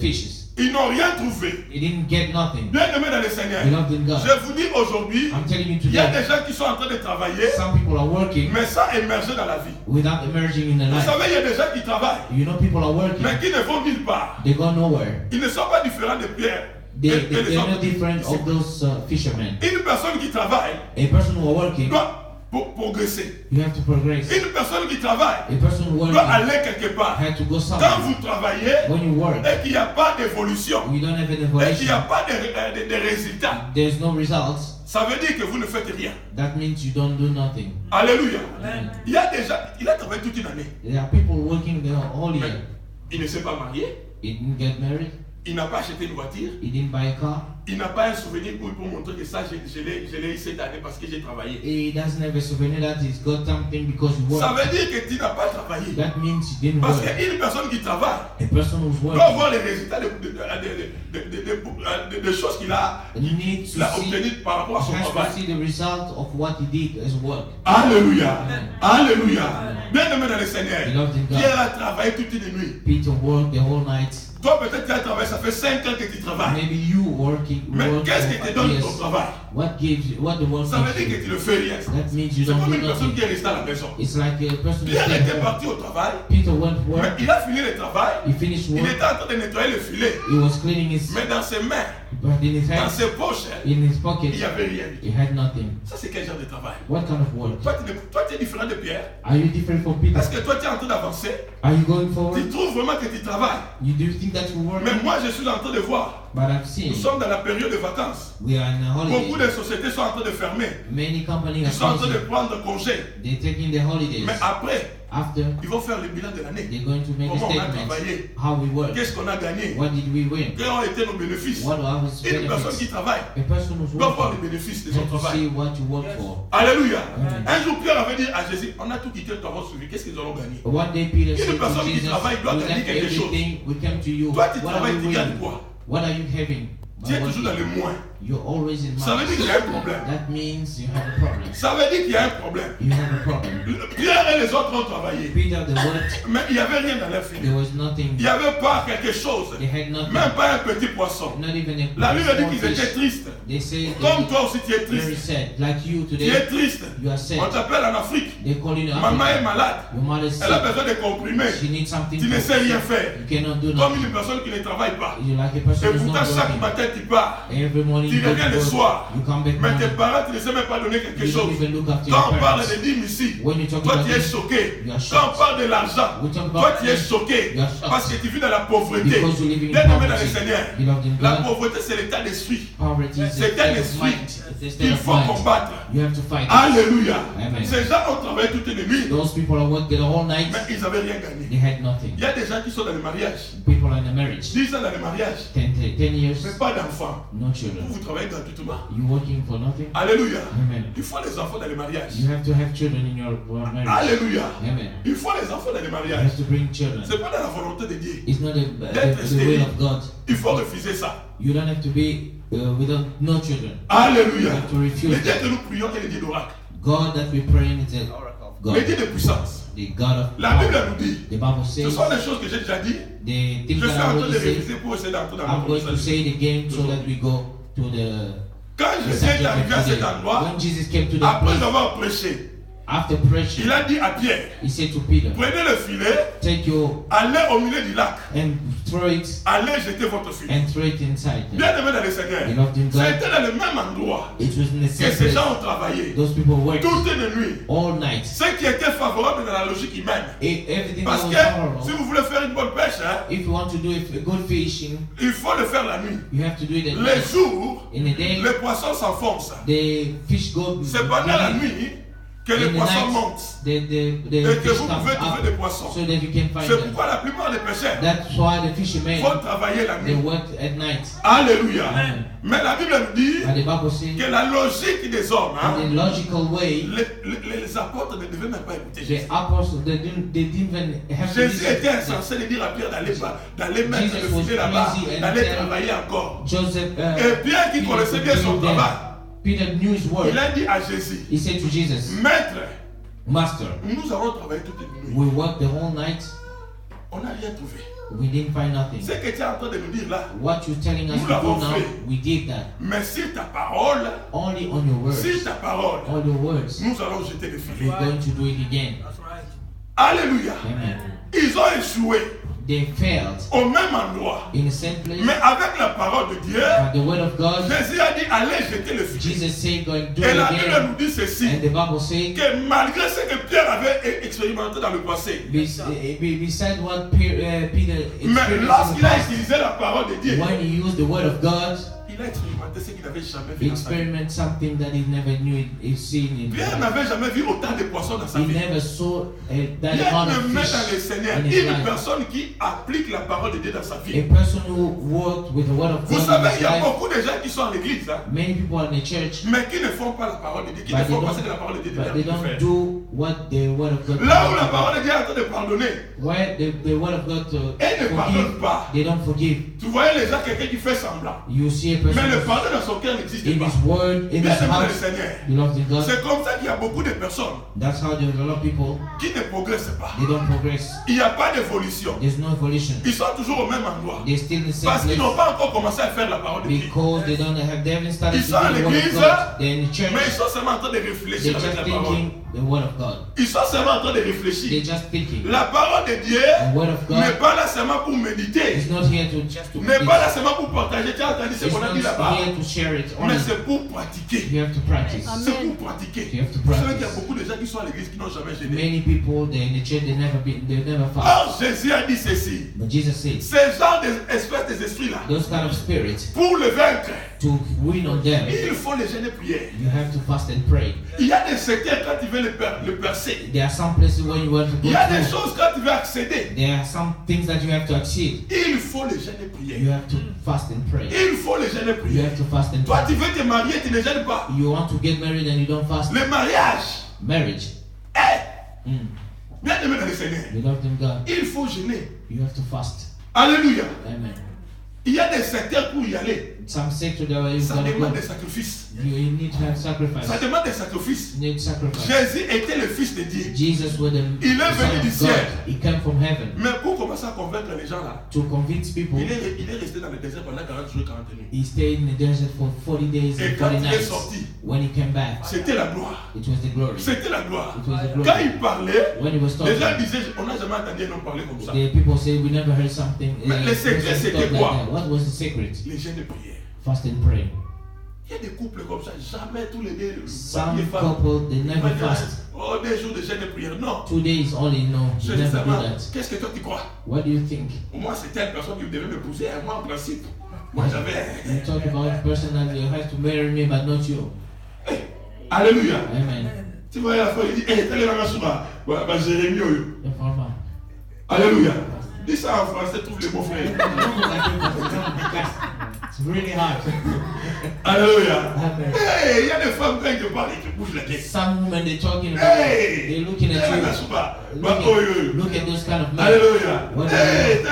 fishes. Ils n'ont rien trouvé. He didn't get nothing. Bien aimé dans le Seigneur, Beloved in God. je vous dis aujourd'hui, I'm telling you il y a today, des gens qui sont en train de travailler, some people are working mais sans émerger dans la vie. without emerging in the Vous life. savez, il y a des gens qui travaillent, You know, people are working, mais qui ne vont nulle part. they go nowhere. Ils ne sont pas différents de Pierre. They're les no autres different of disciples. those fishermen. Une personne qui travaille A person who are working, doit progresser. you have to progress. Une personne qui travaille A person who doit working aller quelque part. had to go Quand somewhere. vous travaillez When you work, et qu'il n'y a pas d'évolution, you don't have an et qu'il n'y a evaluation. pas de résultats, There's no results. ça veut dire que vous ne faites rien. That means you don't do nothing. Alléluia. Amen. Il y a déjà, il a travaillé toute une année. There are people working the whole Mais year. il ne s'est pas marié, He didn't get married. il n'a pas acheté une voiture, He didn't buy a car. il n'a pas un souvenir pour montrer que ça, je l'ai eu cette année parce que j'ai travaillé. He doesn't have a souvenir that he's got something because he Ça worked. veut dire que tu n'as pas travaillé. That means he didn't Parce work. qu'une personne qui travaille A person who's doit working voir les résultats des choses qu'il a, needs il a to see, obtenues par rapport à son has to travail. see the result of what he did as work. Alléluia. Alléluia. Bien aimé dans le Seigneur. Beloved in God. Pierre a travaillé toute une nuit. Peter worked the whole night. Toi, peut-être tu as travaillé, ça fait 5 ans que tu travailles. Maybe you working Mais work qu'est-ce qui te for donne years. ton travail? What the work Ça veut gives dire you. que tu ne fais rien. That means you C'est don't comme do une personne qui nothing. est restée à la maison. It's like a person who Pierre stayed était home. parti au travail, Peter went to mais work. il a fini le travail. He finished Il work. était en train de nettoyer le filet. He was cleaning his Mais dans ses mains, but in his dans hands, ses poches, in his il pocket, n'y avait rien. he had nothing. Ça, c'est quel genre de travail? What kind of work? Toi, tu es différent de Pierre. Are you different from Peter? Est-ce que toi, tu es en train d'avancer? Are you going forward? Tu trouves vraiment que tu travailles. You do think that you work? Mais moi, je suis en train de voir. But I've seen Nous sommes dans la période de vacances. we are in a Beaucoup holiday. de sociétés sont en train de fermer. Many companies Ils are sont en train de closing. prendre congé. They're taking their holidays. Mais après, After, ils vont faire le bilan de l'année. they're going to make a Comment on a statement. travaillé? How we work. Qu'est-ce qu'on a gagné? What did we win? Quels ont été nos bénéfices? What are his Une personne qui benefits? travaille A person who's doit voir les working bénéfices de son has to travail. see what you work for. Alléluia. Amen. Un jour, Pierre avait dit à Jésus, on a tout quitté, t'auras suivi. Qu'est-ce qu'ils auront gagné? One day Peter said to personne qui Jesus, travaille doit we gagner left quelque chose. everything, we came to you. Toi, tu What are travailles, you tu gagnes winning? quoi? What are you having? Tu es By toujours dans working? le moins. You're always in Ça veut dire minus. qu'il y a un problème. That means you have a problem. Ça veut dire qu'il y a un problème. You have a problem. Pierre et les autres ont travaillé. Peter, the worked, Mais il n'y avait rien dans leur there filet. was nothing. Il n'y avait pas quelque chose. They had nothing. Même pas un petit poisson. Not even a La Bible dit small qu'ils étaient fish. tristes. They say Comme they toi aussi tu es very triste. sad. Like you Tu es today, triste. you are sad. On t'appelle en Afrique. They call you in Maman est Africa. malade. Your mother is Elle a sick. besoin de comprimés. She needs something. Tu ne sais rien faire. You cannot do Comme nothing. une personne qui ne travaille pas. You like a Et person who's pourtant, not chaque working. matin, tu pars. Every morning Tu you go reviens to le work. soir. You come back Mais tes morning. parents, tu ne sais même pas donner quelque You don't chose. even look after Quand your on parle parents. de dîmes ici, When you talk toi about tu es this, choqué. you are Quand shocked. on parle de l'argent, We talk about toi tu es this, choqué. you are shocked. Parce que tu vis dans la pauvreté. Because you live in Bien aimé dans le poverty. Seigneur. Beloved in La God, pauvreté, c'est l'état d'esprit poverty is a C'est un state of esprit mind. It's a state qu'il of faut mind. combattre. You have to fight. Alléluia. Amen. Ces gens ont travaillé toute une nuit, Those people are working the whole night. mais ils n'avaient rien gagné. They had nothing. Il y a des gens qui sont dans le mariage. People are in a marriage. 10 ans dans le mariage, 10 years, mais pas d'enfants. no children. Vous travaillez gratuitement. You working for nothing? Alléluia. Amen. Il faut les enfants dans le mariage. You have to have children in your marriage. Alléluia. Amen. Il faut les enfants dans le You mariage. have to bring children. C'est pas dans la volonté de Dieu. It's not the will of God. Il faut refuser ça. You don't have to be without no children. Alléluia. You have to Le refuse Dieu that. que nous prions est le Dieu d'oracle. God that we pray in is a Le God. Dieu de puissance. The God of La Bible power. nous dit. The Bible Ce says sont des choses que j'ai déjà dit. the things Je that suis I en train de already said. réviser pour essayer d'entrer dans I'm mon going to say it again so that we go to the Quand Jésus est subject arrivé à of cet today. endroit, When Jesus came to the après place, avoir prêché, after preaching, il a dit à Pierre, he said to Peter, prenez le filet, take your allez au milieu du lac, and throw it allez jeter votre filet. and throw it inside them. Bien aimé dans le Seigneur, Beloved in God, c'était dans le même endroit it was in the que same ces place. gens ont travaillé Those people worked toute une nuit. all night. Ce qui était favorable dans la logique humaine. Everything Parce that que was si horrible. vous voulez faire une bonne pêche, hein, If you want to do a good fishing, il faut le faire la nuit. you have to do it at Les night. jours, In the day, les poissons s'enfoncent. the fish go C'est pendant la deep. nuit que les in the poissons night, montent. the Et que fish vous comes pouvez trouver des up poissons. so that you can find C'est them. pourquoi la plupart des pêcheurs That's why the fishermen, vont travailler la they nuit. work at night. Alléluia. Amen. Mais la Bible nous dit But the Bible says, que la logique des hommes, hein, in the logical way, les apôtres ne devaient même pas écouter the Jésus. apostles, they didn't even have to Jésus était listen. insensé de dire à Pierre d'aller mettre Jesus le was filet là-bas, crazy and d'aller tell travailler encore. Joseph, Et Pierre qui connaissait bien son travail, Peter knew his word. il a dit à Jésus, He said to Jesus, Maître, Master, nous avons travaillé toute une nuit. we worked the whole night. On n'a rien trouvé. We didn't find nothing. Ce que tu es en train de nous dire là, What you're telling us Nous to do l'avons now, fait. we did that. mais si ta parole, Only on your words. si ta parole, All your words. nous allons jeter le filet. We're going to do it again. That's right. Alléluia. Amen. Ils ont échoué They failed au même endroit. in the same place. Mais avec la parole de Dieu, But the word of God, Jésus a dit allez jeter le filet. Jesus said, go and do Et it la Bible again. nous dit ceci, And the Bible says, que malgré ce que Pierre avait expérimenté dans le passé, beside what Peter mais experienced in the lorsqu'il a past, utilisé la parole de Dieu, when he used the word of God, il a expérimenté ce qu'il n'avait jamais he vu dans sa vie. experienced something that he never knew he'd seen in his Pierre life. n'avait jamais vu autant de poissons dans sa He vie. never saw that Pierre amount ne of met dans le fish Seigneur in his une life. personne qui applique la parole de Dieu dans sa A vie. person who worked with the word of Vous God savez, in il his y a life, beaucoup de gens qui sont à l'église, hein, many people in the church, mais qui ne font pas la parole de Dieu, qui but ne they font pas ce que la parole de Dieu but they devrait don't faire. do what the word of God Là où la tells parole them. de Dieu est en train de pardonner, Where the word of God to elle ne pardonne forgive, pas. they don't forgive. Tu voyais les gens, quelqu'un qui fait semblant. You see a person Mais le pardon dans son cœur n'existe in pas. his word, in Bien his aimé le heart, Seigneur. belongs to God. C'est comme ça qu'il y a beaucoup de personnes That's how there's a lot of people, qui ne progressent pas. they don't progress. Il n'y a pas d'évolution. There's no evolution. Ils sont toujours au même endroit. They're still in the same Parce qu'ils place n'ont pas encore commencé à faire la parole de Dieu. because they haven't started Ils to sont à do the word of l'église, God. They're in the church. Mais ils sont seulement en train de They're réfléchir avec just la parole. thinking the word of God. Ils sont seulement en train de They're réfléchir. just thinking. La parole de Dieu The word of n'est God pas là seulement pour méditer. is not here to just to N'est pas là seulement pour partager. Tu as entendu ce It's qu'on a not dit là-bas. here to share it. Mais Only c'est pour pratiquer. you have to practice. C'est pour pratiquer. You have to Vous savez qu'il y a practice. beaucoup de gens qui sont à l'église qui n'ont jamais gêné. Many people they're in the church they never fast. Or Jésus a dit ceci. But Jesus said, Ces genres d'espèces des esprits-là, those kind of spirits, pour le vaincre, to win on them, il faut les gêner prière. you have to fast and pray. Il y a des secteurs quand tu veux le percer. There are some places where you want to Il go y a des through. choses quand tu veux accéder. There are some things that you have to exceed. Il faut les gêner You prière. have to fast and pray. Il faut les gêner You prière. have to fast and Toi, pray. tu veux te marier, tu ne gênes pas. You want to get married and you don't fast. Le mariage Marriage. est bien aimé dans le Seigneur. Beloved in God, Il faut gêner. you have to fast. Alléluia. Amen. Il y a des secteurs pour y aller. Some sector that way you Ça gotta demande go. des sacrifices. You need to have sacrifice. Ça demande des sacrifices. You need sacrifice. Jésus était le Fils de Dieu. Jesus was the Il est Son venu du of ciel. God. He came from heaven Mais pour commencer à convaincre les gens là, to convince people. il est resté dans le désert pendant 40 jours, 40 nuits. He stayed in the desert for 40 days Et and quand 40 il est nights. sorti, When he came back, c'était la gloire. it was the glory. C'était la gloire. It was the Quand glory. il parlait, When he was les gens talking, disaient, on n'a jamais entendu un homme parler comme ça. the people say we never heard something. Mais le secret, person c'était talk like quoi? that. What was the secret? Les gens de prière. Fast and pray. Il y a des couples comme ça, jamais tous les deux. Some les femmes, couple they ils never vont dire, fast. oh, des jours de jeûne de prière. Non. 2 days only. No, you Je dis never do seulement, that. qu'est-ce que toi tu crois? What do you think? Moi, c'est telle personne qui devait m'épouser. Moi, en principe, moi j'avais. You talk about the person that you have to marry me, but not you. Alléluia. Amen. Tu vois, la fois, il dit, hé, t'es là, ma Jérémie. Informa. Alléluia. Dis ça en français, trouve les mots frères. It's really hard. Alléluia. Amen. Hey, il y a des femmes quand ils te parlent, ils te bougent la tête. Some women they're talking about, Hey! they're looking at you. Look at those kind of men. Alléluia. What do Hey,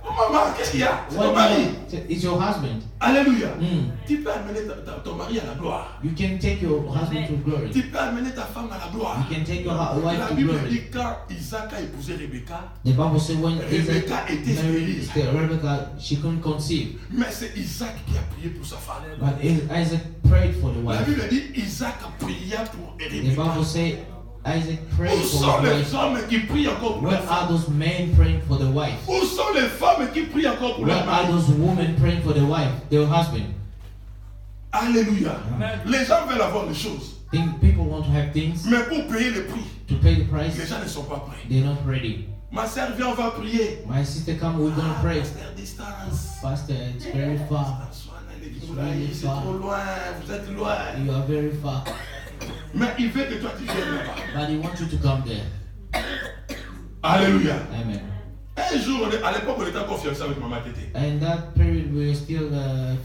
oh maman, qu'est-ce qu'il y a? C'est ton What mari. do you, it's your husband. Alléluia. Mm. Tu peux amener ton mari à la gloire. You can take your husband to glory. Tu peux amener ta femme à la gloire. You can take your wife La to Bible glory. dit quand Isaac a épousé Rebecca, The Bible says when Isaac Rebecca était married stérile. Rebecca, she couldn't conceive. Mais c'est Isaac qui a prié pour sa femme. But Isaac prayed for the La wife. Bible dit Isaac a prié pour The Rebecca. Bible says Isaac prayed Où for sont his les wife. hommes qui prient encore pour Where leur are femme? those men praying for the wife? Où sont les femmes qui prient encore pour Where leur are mari? those women praying for the wife, their husband? Alléluia. Amen. Les gens veulent avoir les choses. People want to have things Mais pour payer le prix, to pay the les price. gens ne sont pas prêts. They're not ready. Ma sœur, viens, on va prier. My sister come, we're gonna pray. Pasteur, distance. Pastor, it's very far. C'est trop loin, vous êtes loin. You are very far. Mais il veut que toi tu viennes là-bas. but He wants you to come there. Alléluia. Amen. Un jour, à l'époque, on était encore fiancés avec maman Tété. In that period, we were still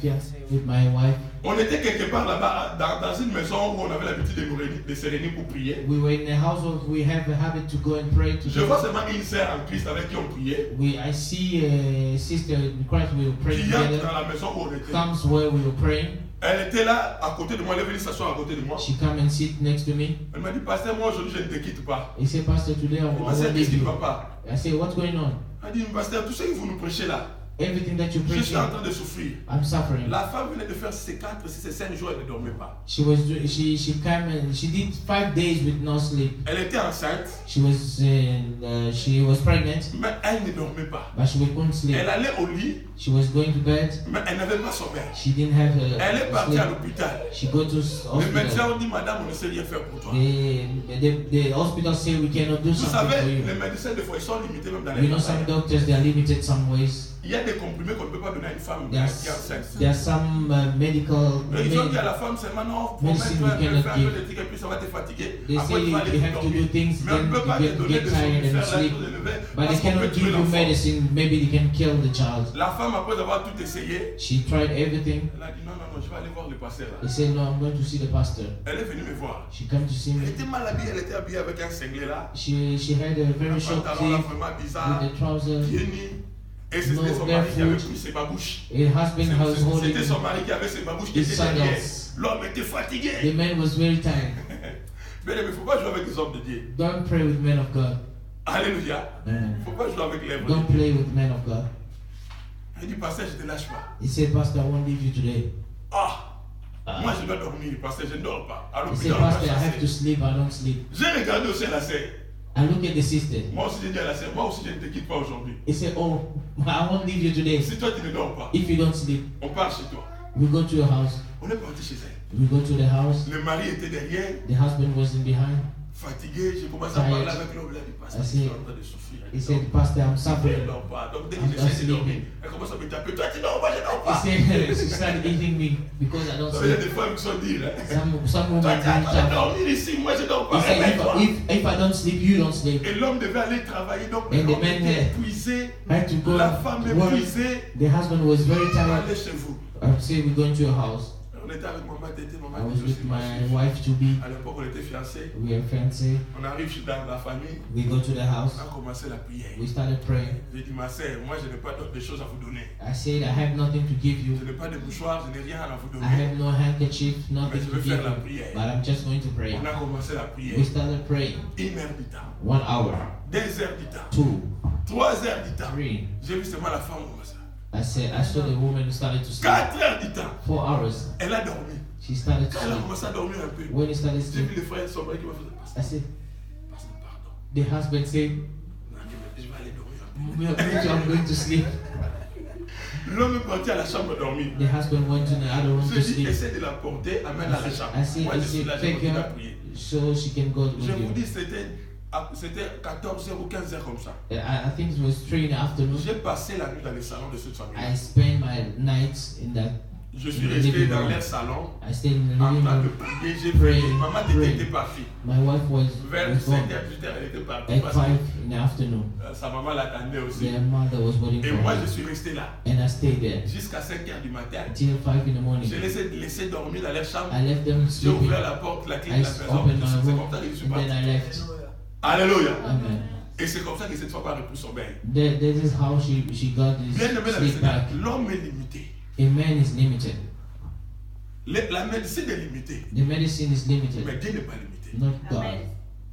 fiancés with my wife. On était quelque part là-bas, dans une maison où on avait l'habitude de se réunir pour prier. We were in a household. We have a habit to go and pray Je vois together. seulement une sœur en Christ avec qui on priait, I see a sister in Christ. We were praying qui entre together. dans la maison où on était. Comes where we were praying. Elle était là, à côté de moi, elle est venue s'asseoir à côté de moi. She come and sit next to me. Elle m'a dit, pasteur, moi aujourd'hui je ne te quitte pas. He said, Pastor, today I Je won't dis, qu'est-ce leave qui ne you. va pas? I said, what's going on? Elle dit, pasteur, tout ce que vous nous prêchez là, Everything that you je preach, suis en train de souffrir. I'm suffering. La femme venait de faire ses 4, 5 jours, elle ne dormait pas. She came and she did 5 days with no sleep. Elle était enceinte, She was pregnant, mais elle ne dormait pas. but she couldn't sleep. Elle allait au lit, She was going to bed. mais elle n'avait pas sommeil. She didn't have Elle est partie sleep. à l'hôpital. She go to Les médecins hospital. ont dit, madame, on ne sait rien faire pour toi. The hospital say we cannot do Vous something for savez, you. les médecins, des fois, ils sont limités même dans les You know, some travail. doctors they are limited some ways. Il y a des comprimés qu'on ne peut pas donner à une femme qui est enceinte. There are some medical. Mais ils ont dit à la femme seulement non, Medicine promets-toi, we elle cannot faire un give. peu de trucs et puis ça va te fatiguer. They Après, say tu vas aller you have to dormir. do things, Mais on ne then peut pas you te get, donner get des tired and somnifères, la sleep. chose élevée, But parce they qu'on peut cannot tuer give you l'enfant. medicine. Maybe they can kill the child. La femme, après avoir tout essayé, She tried everything. elle a dit non, non, non, je vais aller voir le pasteur. They said, no, I'm going to see the pastor. Elle est venue me voir. She come to see Elle me. était mal habillée, elle était habillée avec un singlet là. She had a Un very short pantalon là sleeve vraiment bizarre, with a trouser. pieds nus. Et c'était No, son mari qui avait barefoot. pris ses babouches. Her husband was holding. C'était son mari qui avait ses babouches qui his étaient derrière. sandals. L'homme était fatigué. The man was very tired. Mais il ne faut pas jouer avec les hommes de Dieu. Don't pray with men of God. Alléluia. Il Amen. ne faut pas jouer avec les hommes de Don't Dieu. play with men of God. Il dit, pasteur, je ne te lâche pas. He said, Pastor, I won't leave you today. Moi je dois dormir, pasteur, je ne dors pas. À He said, l'hôpital, on m'a Pastor, I have to chassé. sleep. I don't sleep. J'ai regardé aussi la sœur. I look at the sister. Moi aussi j'ai dit à la sœur, moi aussi je ne te quitte pas aujourd'hui. He said, oh, I won't leave you today. Si toi tu ne dors pas, If you don't sleep, on part chez toi. we go to your house. On est parti chez elle. We go to the house. Le mari était derrière, The husband was in behind. fatigué. J'ai commencé à parler avec l'homme. Il a dit, pasteur, je suis en train de souffrir. He said, Pastor, I'm Elle suffering. ne dort pas. Donc dès que I'm j'essaie de dormir, sleeping. elle commence à me taper. Toi tu dors pas, je ne dors He pas. said, she started eating me because I don't Ça veut dire sleep. des femmes qui sont dires. Some Toi women tu es en don't train de sleep. dormir ici, moi je ne dors He pas. said, Réveille-toi. if I don't sleep, you don't sleep. Et l'homme devait aller travailler. Donc And the l'homme man était had épuisé. to go La femme work. épuisée. The husband was very tired. Allez chez vous. I said, we're going to your house. On était avec maman Tété, I maman was Tété with aussi. my wife to be. À l'époque, on était fiancés. We are fiancés. On arrive dans la famille. We go to the house. On a commencé la prière. We started praying. J'ai dit, ma sœur, moi je n'ai pas d'autres choses à vous donner. I said, I have nothing to give you. Je n'ai pas de mouchoir, je n'ai rien à vous I donner. have no handkerchief, Mais nothing je to vais give faire la you. prière. But I'm just going to pray. On a commencé la prière. We started praying. 1 heure du temps. 1 hour, 2 heures du temps. 2, 3 heures du temps. 3. J'ai vu seulement la femme comme ça. I saw the woman who started to sleep. 4 heures du temps. 4 hours. Elle a dormi. She started to Quand elle a sleep. commencé à dormir un peu, When he started j'ai vu sleep, les frères son mari qui m'a fait I said, pasteur, pardon. the husband said, Je vais aller dormir un peu. me too, I'm going to sleep. L'homme est parti à la chambre dormir. The husband went to the other room Je to dis, sleep. essaie de la porter, amène-la à la chambre. I said, Moi, je suis là, je take continue à her prier. so she can go with Je vous you. dis, c'était 14h ou 15h comme ça. I think it was 3 in the afternoon. J'ai passé la nuit dans les salons de cette famille. I spent my nights in that. Je suis resté dans leur salon I stayed in the en living train de room. prier. J'ai Pray, prié. Maman pray. était partie. My wife was Vers gone 7h, 18h, elle était partie. at Parce 5 que in the afternoon. sa maman l'attendait aussi. Their mother was waiting Et for moi, her. je suis resté là And I stayed there jusqu'à 5h du matin. until 5 in the morning. J'ai laissé dormir dans leur chambre. I left them J'ai sleeping. ouvert la porte, la clé I de la maison. opened my C'est room comme ça que je suis and then parti. I left. Alléluia. Amen. Et c'est comme ça que cette femme a repris son bain. This is how she got Bien this aimé dans le sleep Seigneur, back. l'homme est limité. A man is limited. La médecine est limitée. The medicine is limited, Mais Dieu n'est pas limité. not God. Amen.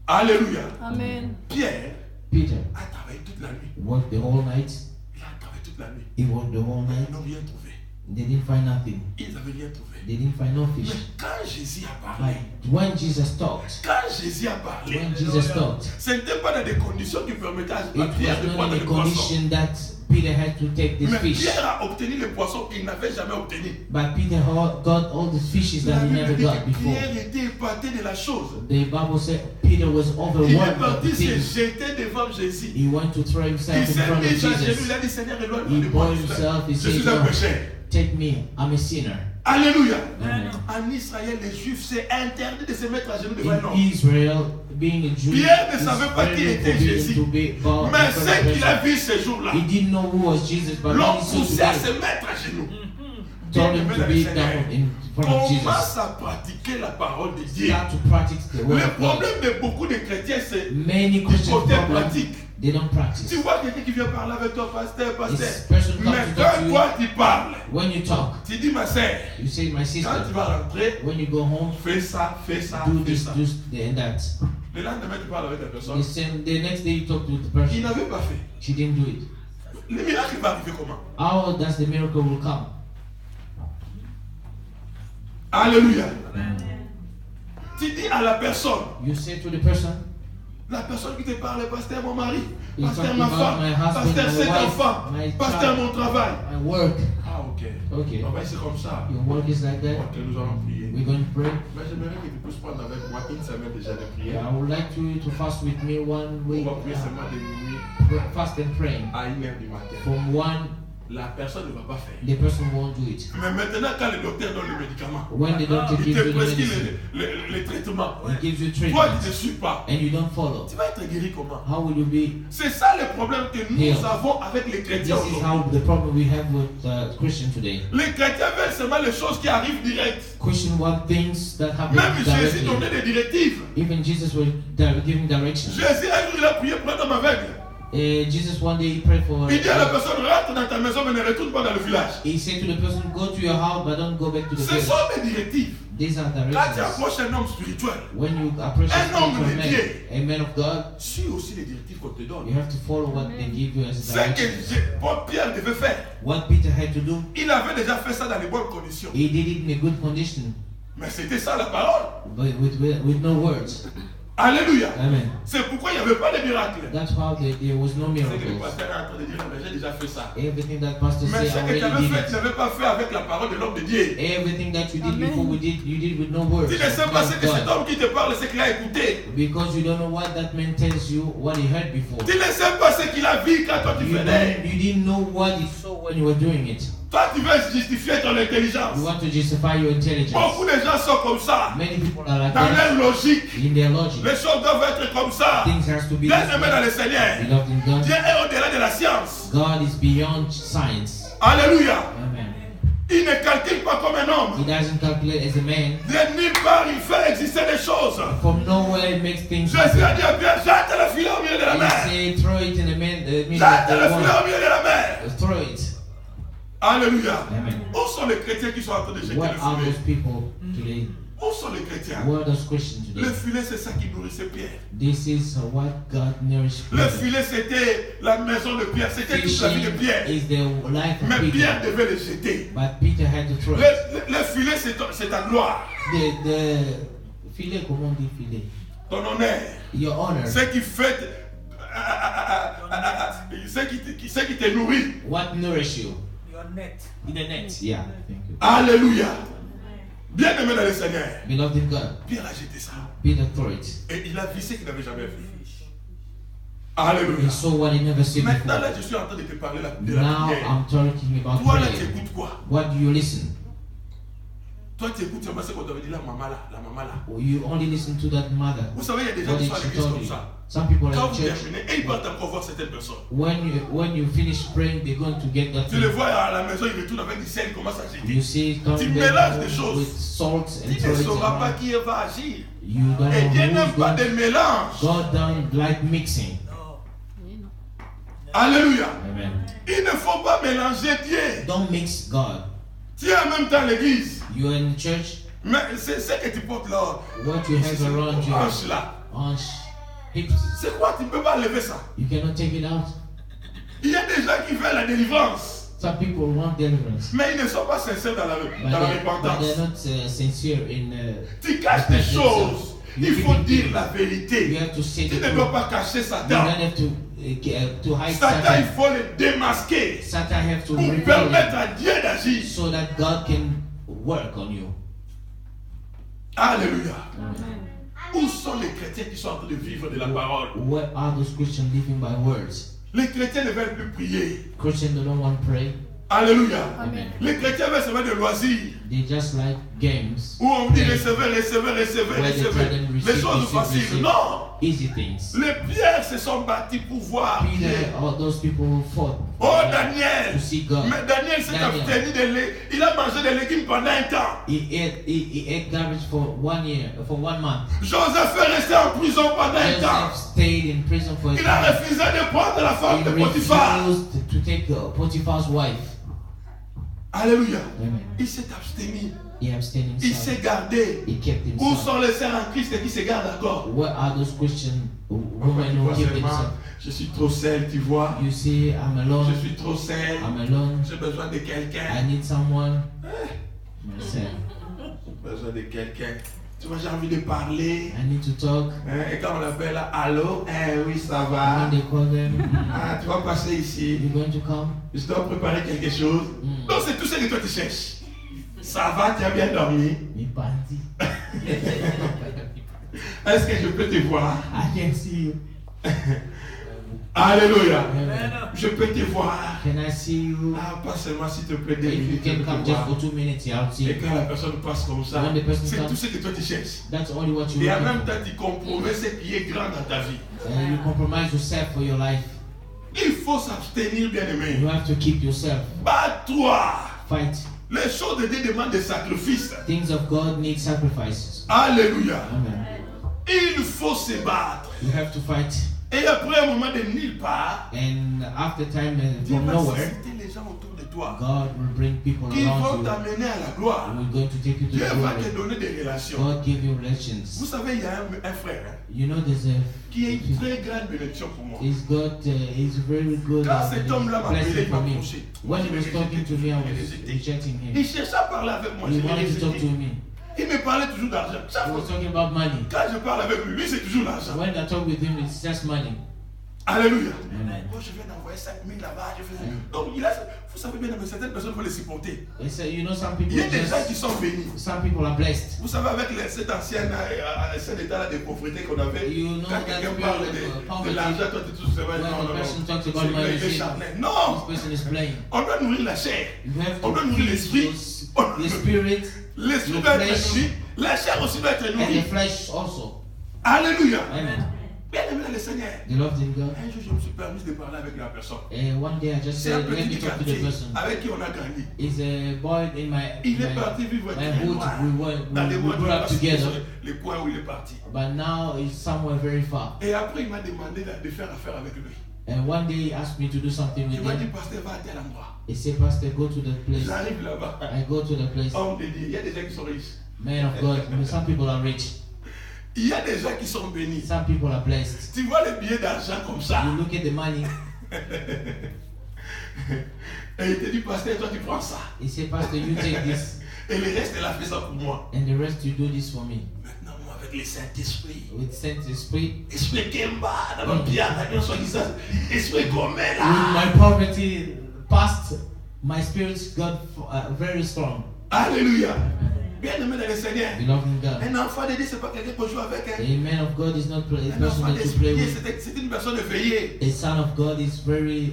Alléluia. Amen. Pierre Peter a travaillé toute la nuit. worked the whole night. Il a travaillé toute la nuit. He worked the whole Ils night. n'ont rien trouvé. They didn't find nothing. Ils n'avaient rien trouvé. They didn't find no Mais fish. quand Jésus a parlé, But when Jesus talked, quand Jésus a parlé, when Jesus talked, ce n'était pas dans des conditions qui permettaient à it Pierre de was not prendre in le a poisson. condition that Peter had to take this Mais fish. Pierre a obtenu les poissons qu'il n'avait jamais obtenus. But Peter got all the fishes La that he Bible never dit got que before. Pierre était épaté de la chose. The Bible said Peter was Il est overwhelmed of parti the se things. jeter devant Jésus. He went to throw Il himself in s'est front of mis à genoux, Jesus. il a dit Seigneur, éloigne-moi He de moi. bowed himself, he Je said, suis un "Lord, pécheur. take me, I'm a sinner. Alléluia. Amen. En Israël, les Juifs, c'est interdit de se mettre à genoux devant un In homme. Israel, being a Jew, Pierre ne is savait pas qui very était forbidden Jésus. to be bowed Mais in front ce of qu'il a person. vu ces jours-là, He didn't know who was Jesus, but l'ont when he saw poussé à today, se mettre à genoux. told him to be down in front of Jesus. Commence à pratiquer la parole de Dieu. Start to practice the word Le of God. problème de beaucoup de chrétiens, c'est Many du Christians côté problem, pratique. they don't practice. Tu vois quelqu'un qui vient parler avec toi, pasteur, This pasteur. person comes Mais to talk to quand you. toi tu parles, When you talk, tu dis ma sœur, you say, my sister, quand tu vas rentrer, when you go home, fais ça, fais ça, do fais this, ça. do and that. Le lendemain, tu parles avec la personne. The next day you talk to the Il person, n'avait pas fait. she didn't do it. Le miracle va arriver comment? How does the miracle will come? Alléluia. Tu dis à la personne, You say to the person, la personne qui te parle, pasteur mon mari, He's pasteur talking ma about femme, my husband, pasteur my cet wife, enfant, my pasteur child. mon travail. I work. Ah ok. Okay. On va essayer comme ça. Your work is like that. Ok, nous allons prier. We're going to pray. Mais j'aimerais que tu puisses prendre avec moi une semaine déjà de prière. I would like you to fast with me 1 On week. va prier seulement de minuit Fast and pray. à 1h du matin. From 1, La personne ne va pas faire. the person won't do it. Mais maintenant, quand le docteur donne le médicament, When the doctor il gives te you the prescrit medicine, les traitements. he gives you Toi, treatment, tu ne suis pas. and you don't follow. Tu vas être guéri comment? How will you be? C'est ça le problème que nous Healed. avons avec les This chrétiens is aujourd'hui. how the problem we have with Christian today. Les chrétiens veulent seulement les choses qui arrivent direct. Christian want things that happen Même Jésus directly. donnait des directives. Even Jesus was giving directions. Jésus, un jour, il a prié pour un homme aveugle. Jesus one day he prayed for. Il dit à la personne, rentre dans ta maison, mais ne retourne pas dans le village. He said to the person, go to your house, but don't go back to the Ce village. sont des directives. These are Quand tu directions. approches un homme spirituel, When you approach Un a homme spiritual de man, Dieu. a man of God, suis aussi les directives qu'on te you donne. have to follow what they give you as Ce directions. que Paul Pierre devait faire, What Peter had to do, il avait déjà fait ça dans les bonnes conditions. he did it in a good condition, Mais c'était ça la parole. but with no words. Alléluia. Amen. C'est pourquoi il n'y avait pas de miracle. That's how there was no C'est que le miracles. pasteur est en train de dire, mais j'ai déjà fait ça. Everything that pastor Mais said, ce que tu I avais already fait, did tu it. n'avais pas fait avec la parole de l'homme de Dieu. Everything that you did before you did with no words. Tu ne sais of pas ce que cet God. homme qui te parle, c'est qu'il a écouté. Because you don't know what that man tells you, what he heard before. Tu ne sais pas ce qu'il a vu quand toi tu faisais. You didn't know what he saw when you were doing it. Toi, tu veux justifier ton intelligence. You want to justify your intelligence. Beaucoup de gens sont comme ça. Many people are like Dans that leur logique, in their logic. les choses doivent être comme ça. Things has to be Bien this aimé dans way. le Seigneur. Beloved in God, Dieu est au-delà de la science. God is beyond science. Alléluia. Amen. Il ne calcule pas comme un homme. He doesn't calculate as a man. De nulle part, il fait exister des choses. From nowhere, it makes things Jésus a happen. dit à Pierre, jette le filet au milieu de la He mer. say, throw it in the middle Jette of le the filet au water. milieu de la mer. Throw it. Alléluia. Amen. Où sont les chrétiens qui sont en train de jeter What le are filet? those people today? Où sont les chrétiens? What are those Christians Le today? filet, c'est ça qui nourrissait Pierre. This is what God nourished Le Peter. filet, c'était la maison de Pierre. C'était toute la vie de Fishing Pierre. is the life of Mais Pierre Peter. devait le jeter. But Peter had to throw it. Le filet, c'est ta gloire, The filet, comment on dit filet? ton honneur. Your honor. Ce qui fait. Ce qui te nourrit. What nourish you? Your net. In the net. Yeah. Thank you. Alléluia. Bien aimé dans le Seigneur. Beloved in God, Pierre a jeté ça. Peter threw it. Et il a vu ce qu'il n'avait jamais vu. He Alléluia. saw what he never seen Maintenant, before. là, je suis en train de te parler de la Now prière. I'm talking about Toi, là, tu prayer. écoutes quoi? What do you listen? Toi, tu écoutes seulement ce qu'on t'avait dit, la maman là, la maman là. You only listen to that mother. Vous savez, il y a des gens What qui did sont à she l'église tell comme you? ça. Some people Quand are in vous church. terminez, et ils partent encore voir certaines personnes. When you finish praying, they're going to get that Tu le thing. vois à la maison, ils retournent avec du sel, ils commencent à You jeter. see, Tu come mélanges back des choses. with salt and Tu throw ne it sauras pas around. qui va agir. You don't Et Dieu know n'aime who's pas going. de mélange. God don't like mixing. No. Alléluia. Amen. Il ne faut pas mélanger Dieu. Don't mix God. Tu es en même temps l'église. You're in the church. Mais c'est ce que tu portes là. What you have around you, Hanche là. hanch, hips, C'est quoi? Tu ne peux pas lever ça. you cannot take it out. Il y a des gens qui veulent la délivrance. Some people want deliverance, Mais ils ne sont pas sincères dans la but they're repentance. not sincere in. Tu caches des choses. Il faut dire la You vérité. have to say Tu the ne dois truth. pas cacher You Satan. don't have to hide Satan, il Satan. faut le démasquer Satan have to pour reveal permettre him à Dieu d'agir. so that God can work on you. Alléluia. Où sont les chrétiens qui sont en train de vivre de la parole? What are those Christians living by words? Les chrétiens ne veulent plus prier. Christians don't want to pray. Alléluia. Amen. Les chrétiens veulent se mettre de loisirs. They just like games. Où on dit Games. recevez. Where they tell them Les receive, choses faciles. receive. Non. Easy things. Les pierres se sont bâties pour voir. Peter, all those people who fought Oh Daniel. to see God. Mais Daniel s'est Daniel. abstenu de lait. Il a mangé des légumes pendant un temps. He ate garbage for 1 year, for 1 month. Joseph est resté en prison pendant un temps. Joseph stayed in prison for a Il a time. refusé de prendre la femme de He Potiphar. refused to take Potiphar's wife. Alléluia. Amen. Il s'est abstenu. He abstained Il himself. s'est gardé. He kept Où himself. sont les sœurs en Christ qui se gardent encore? What are those Christian Tu women who vois keep seulement, themselves? je suis trop seul, tu vois. You see, I'm alone. Je suis trop seul. I'm alone. J'ai besoin de I quelqu'un. need someone. Myself. J'ai besoin de quelqu'un. Tu vois, j'ai envie de parler. I need to talk. Hein, et quand on l'appelle là, allô, oui, ça When va. they call them, Ah, tu vas passer ici. you going to come? Je dois préparer quelque chose. Mm. Donc, c'est tout ce que toi tu cherches. Ça va, tu as bien dormi. Me party. Est-ce que je peux te voir? I can see you. Alléluia. Amen. Je peux te voir. Can I see you? Ah, pas seulement s'il te plaît, 2 If you minutes. Je can peux come te just voir. for 2 minutes, I'll see Et you. quand la personne passe comme ça, When the person c'est comes- tout ce que toi tu cherches. That's only what you Et en want. même temps, tu compromets ce qui est grand dans ta vie. You compromise yourself for your life. Il faut s'abstenir, bien aimé. You have to keep yourself. Bats-toi. Fight. Les choses de Dieu demandent des sacrifices. Things of God need sacrifices. Alléluia. Amen. Il faut se battre. You have to fight. Et après un moment de nulle part, And after time Dieu from va nowhere, susciter les gens autour de toi God will bring people qui vont around you t'amener à la gloire. who are going to take you to Dieu the va te glory. donner des relations. God give you Vous relations. savez, il y a un frère hein, You know there's a qui est une très grande bénédiction pour moi. he's very good Quand cet homme-là m'a appelé, blessing il m'a for me. approché. When he was talking to me, I was Hésité. rejecting Il him. cherchait à parler avec moi. He Je l'ai wanted to talk to hésité. me. Il me parlait toujours d'argent. Chaque He fois, was talking about money. quand je parle avec lui, c'est toujours l'argent. When I talk with him, it's just money. Alléluia. Amen. Oh, je viens d'envoyer 5 000 là-bas. Donc, vous savez bien, mais certaines personnes vont les supporter. They say, you know, some people Il y a des gens qui just, sont bénis. some people are blessed. Vous savez, avec cet ancien cet état-là de pauvreté qu'on avait, You know quand that quelqu'un spirit parle of de poverty. l'argent, toi tu es tout seul. When Non, the non, person non. talks about C'est money, il est say, charnel. this Non! person is playing. On doit nourrir la chair. You have On doit to nourrir feed l'esprit. the spirit L'esprit the doit être flesh. nourri. La chair aussi doit être and the nourrie. flesh also. Alléluia. Amen. Bien aimé dans le Seigneur. Beloved in God. Un jour, je me suis permis de parler avec la personne. And one day I just C'est un said, let me petit talk to the quartier person. avec qui on a grandi. He's a boy in Il est parti vivre my très hood. loin. Dans les We mois grew up together. les coins où il est parti. But now he's somewhere very far. Et après, il m'a demandé de faire affaire avec lui. And one day he asked me to do something Il with m'a dit, him. pasteur, va à tel endroit. He said, Pastor, go to the place. J'arrive là-bas. I go to the place. Homme de Dieu, il y a des gens qui sont riches. Man of God, some people are rich. Il y a des gens qui sont bénis. Some people are blessed. Tu vois les billets d'argent comme ça. You look at the money. Et il te dit, pasteur, toi tu prends ça. He said, Pastor, you take this. Et le reste, il a fait ça pour moi. And the rest you do this for me. Maintenant, moi, avec le Saint-Esprit. With Saint Spirit. Esprit Kemba, dans ma pierre, dans son disant, Esprit Gomel With là. my poverty past, my spirit got very strong. Alléluia. Bien aimé dans le Seigneur. Beloved in God. Un enfant de Dieu, c'est pas quelqu'un qu'on joue avec. Hein. A man of God is not a Un person enfant that you play d'esprit, with. c'est une personne éveillée. A son of God is very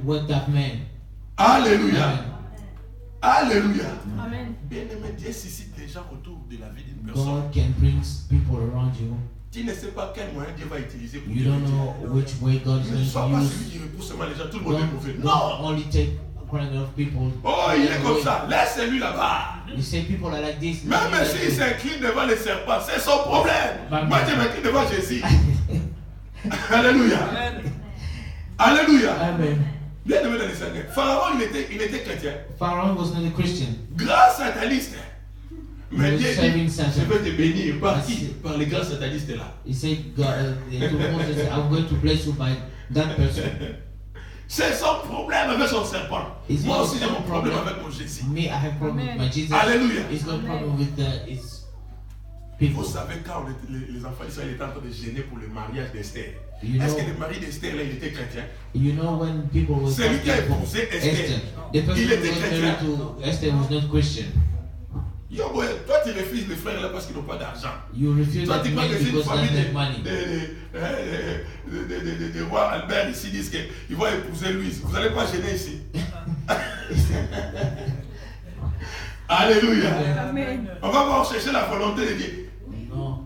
waked up man. Alléluia. Amen. Alléluia. Amen. Bien aimé, Dieu suscite des gens autour de la vie d'une personne. God can bring people around you. Tu ne sais pas quel moyen Dieu va utiliser pour You te don't know retirer. which way God is Ne going sois to pas use. celui qui repousse seulement les gens, tout le monde est mauvais. Don't Non! only take quite of people. Oh, il est comme ça. Laisse-lui là-bas. You say people are like this. Même s'il s'incline devant les serpents, c'est son problème. Amen. Moi, je m'incline devant Jésus. Alléluia. Amen. Alléluia. Amen. Bien aimé dans le Seigneur. Pharaon, il était chrétien. Pharaoh was not a Christian. Grand sataniste. Mais He Dieu was dit, serving Satan. je vais te bénir. Par qui? Merci. Par les grands satanistes là. He said, God, to Moses, I'm going to bless you by that person. C'est son problème avec son serpent. It's Moi not aussi, j'ai some mon problème problem. avec mon Jésus. Me, I have problem with my Jesus. Alléluia. It's no problem with his Vous people. savez, quand les enfants d'Israël étaient en train de gêner pour le mariage d'Esther, You est-ce know, que le mari d'Esther là, il était chrétien? you know when people were C'est lui qui a talking épousé Esther, Esther. the person Il who était was chrétien. married to Esther was not Christian. Yo, boy, toi tu refuses les frères là parce qu'ils n'ont pas d'argent. You refuse Toi that tu crois man que c'est une because they famille have money. de roi Albert ici disent qu'ils vont épouser Louise. Vous n'allez pas gêner ici. Alléluia. Amen. On va voir chercher la volonté de Dieu. Non.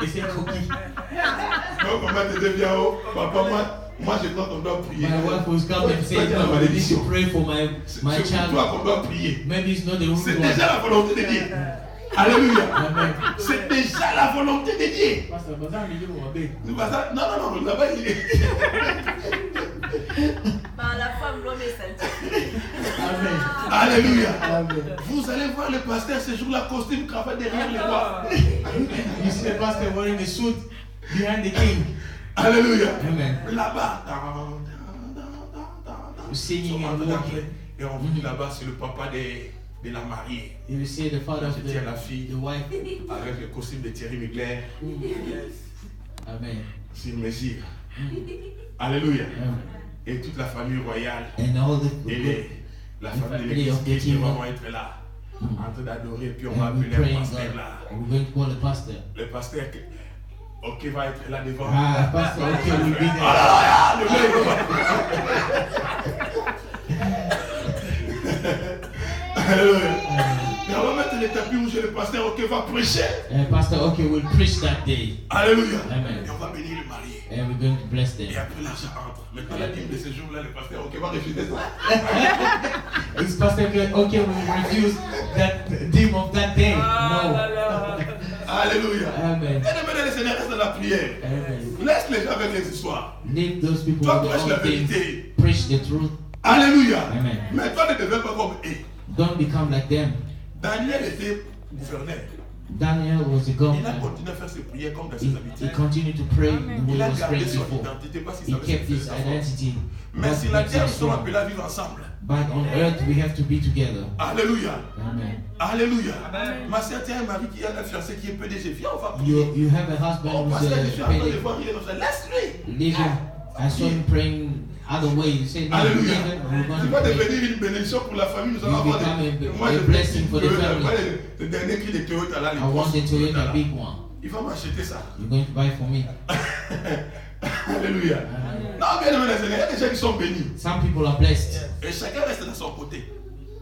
Et c'est coquille. Donc, maman te dit bien haut. Papa, moi je crois qu'on doit prier. My wife will come and say, C'est la no, we need malédiction. to pray for my C'est pour toi child. qu'on doit prier. Maybe it's not the C'est root déjà one. la volonté de Dieu. Alléluia. Amen. C'est déjà la volonté de Dieu. Pastor, but that video will be. C'est pas ça. Non, là-bas il est. La femme, l'homme est sanctifié. Amen. Alléluia. Amen. Vous allez voir le pasteur ce jour-là, costume, cravate derrière les rois. You see the pastor wearing a suit behind the king. Alléluia. Amen. Là-bas. Singing and walking. Et on vous dit là-bas, c'est le papa de la mariée. You will see the father of Je tiens la fille the wife. avec le costume de Thierry Mugler Amen. sur mesure. Alléluia. Amen. Et toute la famille royale And all et la famille de family l'église of the qui king. vont être là, en train d'adorer, puis on va And we're appeler le praying pasteur God. là. We're going to call the pastor. Le pasteur, ok, va être là devant. Ah, pastor, okay, we'll be there. Ah, le gars, il va. Alléluia. Et on va mettre les tapis rouges et le pasteur, ok, va prêcher. Pastor, okay, we'll preach that day. Alléluia. Amen. Et on va bénir le marié. And we're going to bless them. Et après l'argent entre. Maintenant la dîme de ce jour-là, le pasteur, ok, va refuser ça. Is pastor okay, we refuse that dime of that day? No. Alléluia. Amen. Et demain, le Seigneur reste dans la prière. Amen. Laisse les gens avec les histoires. Leave those people Toi, with prêche their la own things. vérité. Preach the truth. Alléluia. Amen. Mais toi, ne deviens pas comme eux. Don't become like them. Daniel était gouverneur. Daniel was a Il a governor. continué à faire ses prières comme dans He ses habitudes. continued to pray the way Il he a was gardé praying son before. identité parce qu'il He savait kept ce que his c'était sa force. identity. Mais That sur la makes terre, us nous sommes strong. appelés à vivre ensemble. But on earth, we have to be together. Alléluia. Amen. Alléluia. Ma sœur, tiens un mari qui a un fiancé qui est PDG. Viens, on va prier. You have a Oh, husband parce que je who's suis a en train de paid. voir, il est comme ça. Laisse-lui. Leave him. I saw him praying other way. He said, no, leave Alléluia. him. We're Tu going vas to pray. devenir une bénédiction pour la famille. Nous allons You avoir become des. a Moi, je blessing for the Toyota. family. Moi, le dernier cri de Toyota là. les I want grosses a Toyota là. big one. Il va m'acheter ça. You're going to buy for me. Alléluia. Non, bien aimé, il y a des gens qui sont bénis. Some people are blessed. Et chacun reste dans son côté.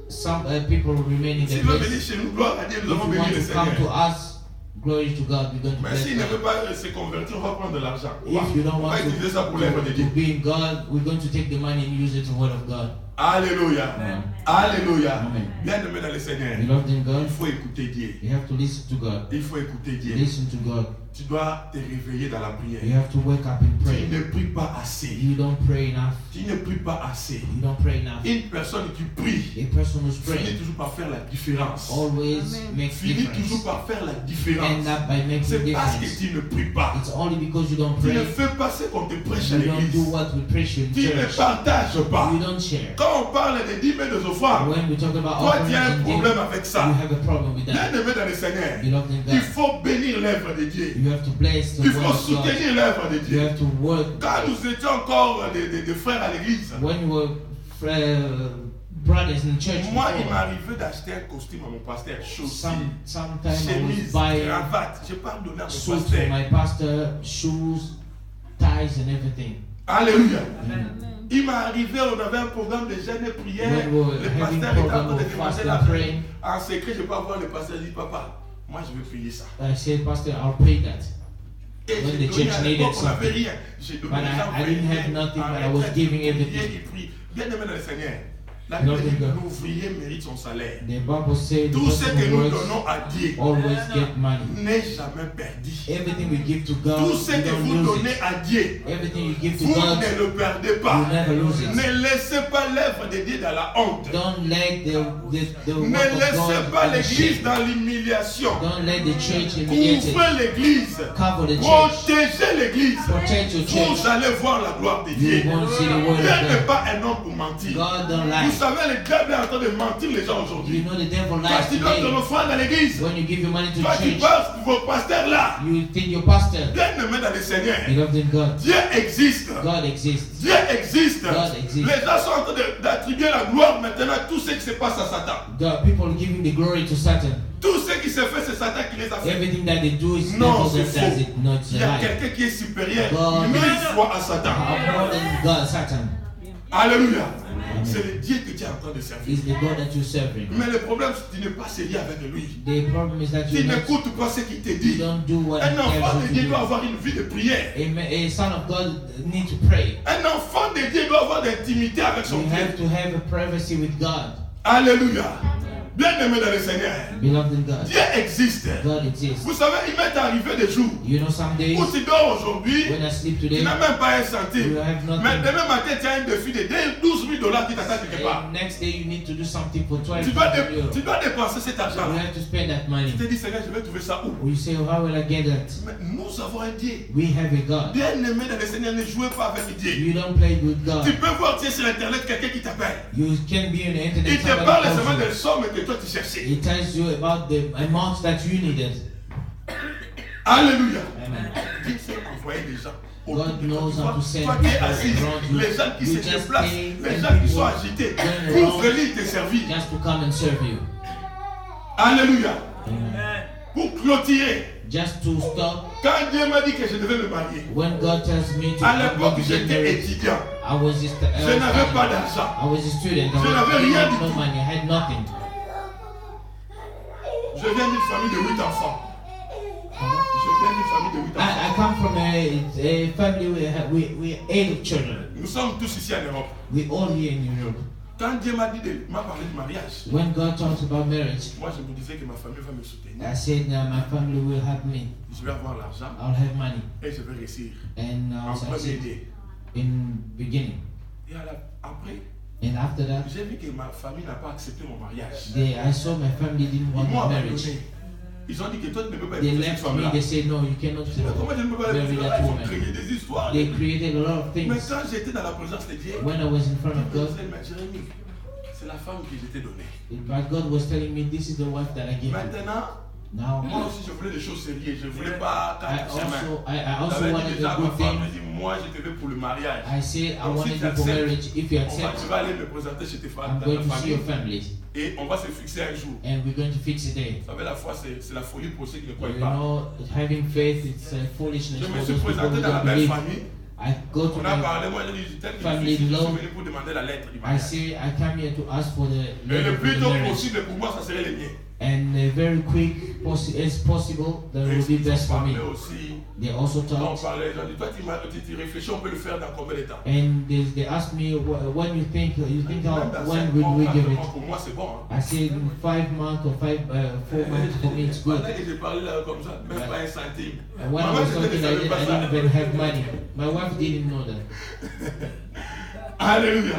Some people remain in S'il their veut venir place. chez nous, gloire à Dieu, If nous allons you bénir want le to come to Seigneur. us, glory to God, we're going to Mais bless s'il ne veut God. pas se convertir, on va prendre de l'argent. If you don't On va want utiliser ça pour l'œuvre de to Dieu. be in God, we're going to take the money and use it to the word of God. Alléluia. Amen. Alléluia. Amen. Bien aimé dans le Seigneur. Beloved in God, Il faut écouter Dieu. you have to listen to God. Il faut écouter Dieu. Listen to God. Tu dois te réveiller dans la prière. You have to wake up and Tu pray. ne pries pas assez. You don't pray enough. Tu ne pries pas assez. You don't pray enough. Une personne qui prie A person who's finit praying toujours par faire la différence. always makes Finit difference. toujours par faire la End différence. up by making C'est parce que difference. tu ne pries pas. It's only because you don't Tu ne pray. fais pas ce qu'on te prêche à You don't do l'église. what we preach in Tu ne church. partages pas. You don't share. Quand on parle des dîmes et des offrandes, When we talk about toi tu as un offerings and problème giving, avec you ça. have a problem with Bien that. aimé dans le Seigneur, Beloved in il God, faut bénir l'œuvre de Dieu. you have to bless the Il word faut of God. soutenir l'œuvre de You Dieu. have to work. Quand nous étions encore des frères à l'église, When you were brothers in church moi il before, m'arrivait d'acheter un costume à mon pasteur, chaussures, sometimes I chemise, was buying cravate. Je parle donner à mon suits for pasteur. my pastor, shoes, ties and everything. Alléluia. Amen. Il m'est arrivé, on avait un programme de jeûne et prière. When we were Le having pasteur était en program train de of demander fasting la and praying, En secret, je peux avoir le pasteur dit, papa, moi je veux prier ça. I said, Pastor, I'll pay that. Et When j'ai the donné church à needed l'époque, on n'avait something. rien. J'ai donné But les gens I didn't have nothing, but I was giving everything. Il prie. Bien aimé dans le Seigneur. La Lord Bible dit God. que l'ouvrier mérite son salaire. The Bible says the Tout ce person que who nous works donnons à Dieu always get money. n'est jamais perdu. Everything we give to God, Tout ce you que don't vous lose donnez it. à Dieu, Everything you give to vous God, ne le perdez pas. you never lose it. Ne laissez pas l'œuvre de Dieu dans la honte. Don't let the Ne work of laissez God pas in l'église shame. dans l'humiliation. Don't let the church humiliate it. Couvrez l'église. Cover the church. Protégez l'église. Protect your church. Vous allez voir la gloire de Dieu. You won't see the word Dieu of n'est God. pas un homme pour mentir. God don't Vous lie. savez, le diable est en train de mentir les gens aujourd'hui. You know the devil Quand lies tu donnes ton today. offrande à l'église, When you give your money to toi tu church, penses que vos pasteurs là, you think your pastor. bien-aimé dans le Seigneur, Beloved in God. Dieu existe. God exists. Dieu existe. God exists. Les gens sont en train d'attribuer la gloire maintenant à tout ce qui se passe à Satan. God, people giving the glory to Satan. Tout ce qui se fait, c'est Satan qui les a fait. Everything that they do is Non, devil c'est that does faux. it, not Il y a right. quelqu'un qui est supérieur God 1000 is- fois à Satan. More than God, Satan Alléluia. C'est le Dieu que tu es en train de servir. is the God that you're serving. Mais le problème, c'est que tu n'es pas sérieux avec lui. The problem is that Tu you n'écoutes pas ce qu'il te you dit. don't do what Un he enfant de tells Dieu you doit to avoir une vie de prière. do. A son of God need to pray. Un enfant de Dieu doit avoir d'intimité avec son You have Dieu. to have a privacy with God. Alléluia. Bien-aimé dans le Seigneur, Beloved in God. Dieu existe. God exists. Vous savez, il m'est arrivé des jours You know, some days où tu dors aujourd'hui, when I sleep tu today, n'as même pas un centime. you have nothing. Mais demain matin, tu as un défi de 12 000 $ qui t'attend quelque part. And next day you need to do something for Tu 12,000 dois, euros. tu dois dépenser cet You argent-là. have to spend that money. Tu te dis, Seigneur, je vais trouver ça où? You say, how will I get that? Mais nous avons un Dieu. We have a God. Bien-aimé dans le Seigneur, ne jouez pas avec Dieu. You don't play with God. Tu peux voir, tu es sur Internet, quelqu'un qui t'appelle. You can be on the internet. Il te somebody parle calls seulement you. des sommes que toi tu cherchais. He tells you about the amount that you needed. Alléluia. Amen. Dieu sait envoyer les gens. autour God de toi. knows Tu how vois, to send toi qui es people assis, around you. les gens qui You se just déplacent, stay les and gens qui sont people agités going pour around venir te servir. just to come and serve you. Alléluia. Amen. Pour clôturer. Just to stop. Quand Dieu m'a dit que je devais me marier, When God tells me to à I'm l'époque going to get j'étais married, étudiant. I was just I Je was n'avais pas studying. d'argent. I was a student. Je n'avais rien had du no tout. money. I had nothing. Je viens d'une famille de 8 enfants. Je viens d'une famille de 8 I enfants. come from a family where we 8 children. Nous sommes tous ici en Europe. We all here in Europe. Quand Dieu m'a parlé de mariage, When God talks about marriage, moi je me disais que ma famille va me soutenir. I said my family will help me. Je vais avoir l'argent I'll have money. et je vais réussir. And En as I premier said lieu. in beginning. Et après, And after that, j'ai vu que ma famille n'a pas accepté mon mariage. I saw my family didn't Ils want m'ont my marriage. abandonné. Ils ont dit que toi tu ne peux pas They épouser cette left me. femme-là. They said no, you cannot Mais comment je ne peux pas marry épouser that Ils vont woman. créer des histoires. They created a lot of Mais things. quand j'étais dans la présence de Dieu, When I was in front of Dieu me God, disait, mais Jérémie, c'est la femme que je t'ai donnée. but God was telling me this is the wife that I gave you. Maintenant, Now, moi aussi je voulais des choses sérieuses. Je ne voulais pas I quatre chemins. also J'avais dit wanted déjà a à ma good femme, thing. je dis, moi je te veux pour le mariage. I said I Donc, si wanted tu you for acceptes, marriage. If you tu accept, vas aller me présenter chez tes I'm femmes, dans going ta to see your famille. families. Et on va se fixer un jour. And we're going to fix it there. Vous savez, la foi, c'est la folie pour ceux qui ne croient You pas. know, having faith, it's foolishness Je for me those suis people présenté who dans la don't belle believe. famille. I go to On a my parlé, moi j'ai dit, tel que family je suis law. venu pour demander la lettre du I mariage. say I come here to ask for the Et letter le for plus the tôt marriage. possible pour moi, ça serait les miens. And very quick as possible, that Et will be ils best ont for me. parlé aussi. They also On talked. parlait, ils ont dit, toi tu réfléchis, on peut le faire dans combien de temps? And they asked me when you think how, Même dans when 5 will mois, we 4 give it. mois, pour moi c'est bon. Hein. I said in 5 months or 4 months for me it's good. Pendant que j'ai parlé là comme ça, même pas un centime. And when I Maman, was je ne talking, savais pas ça. I didn't even have money. My wife didn't know that. Alléluia.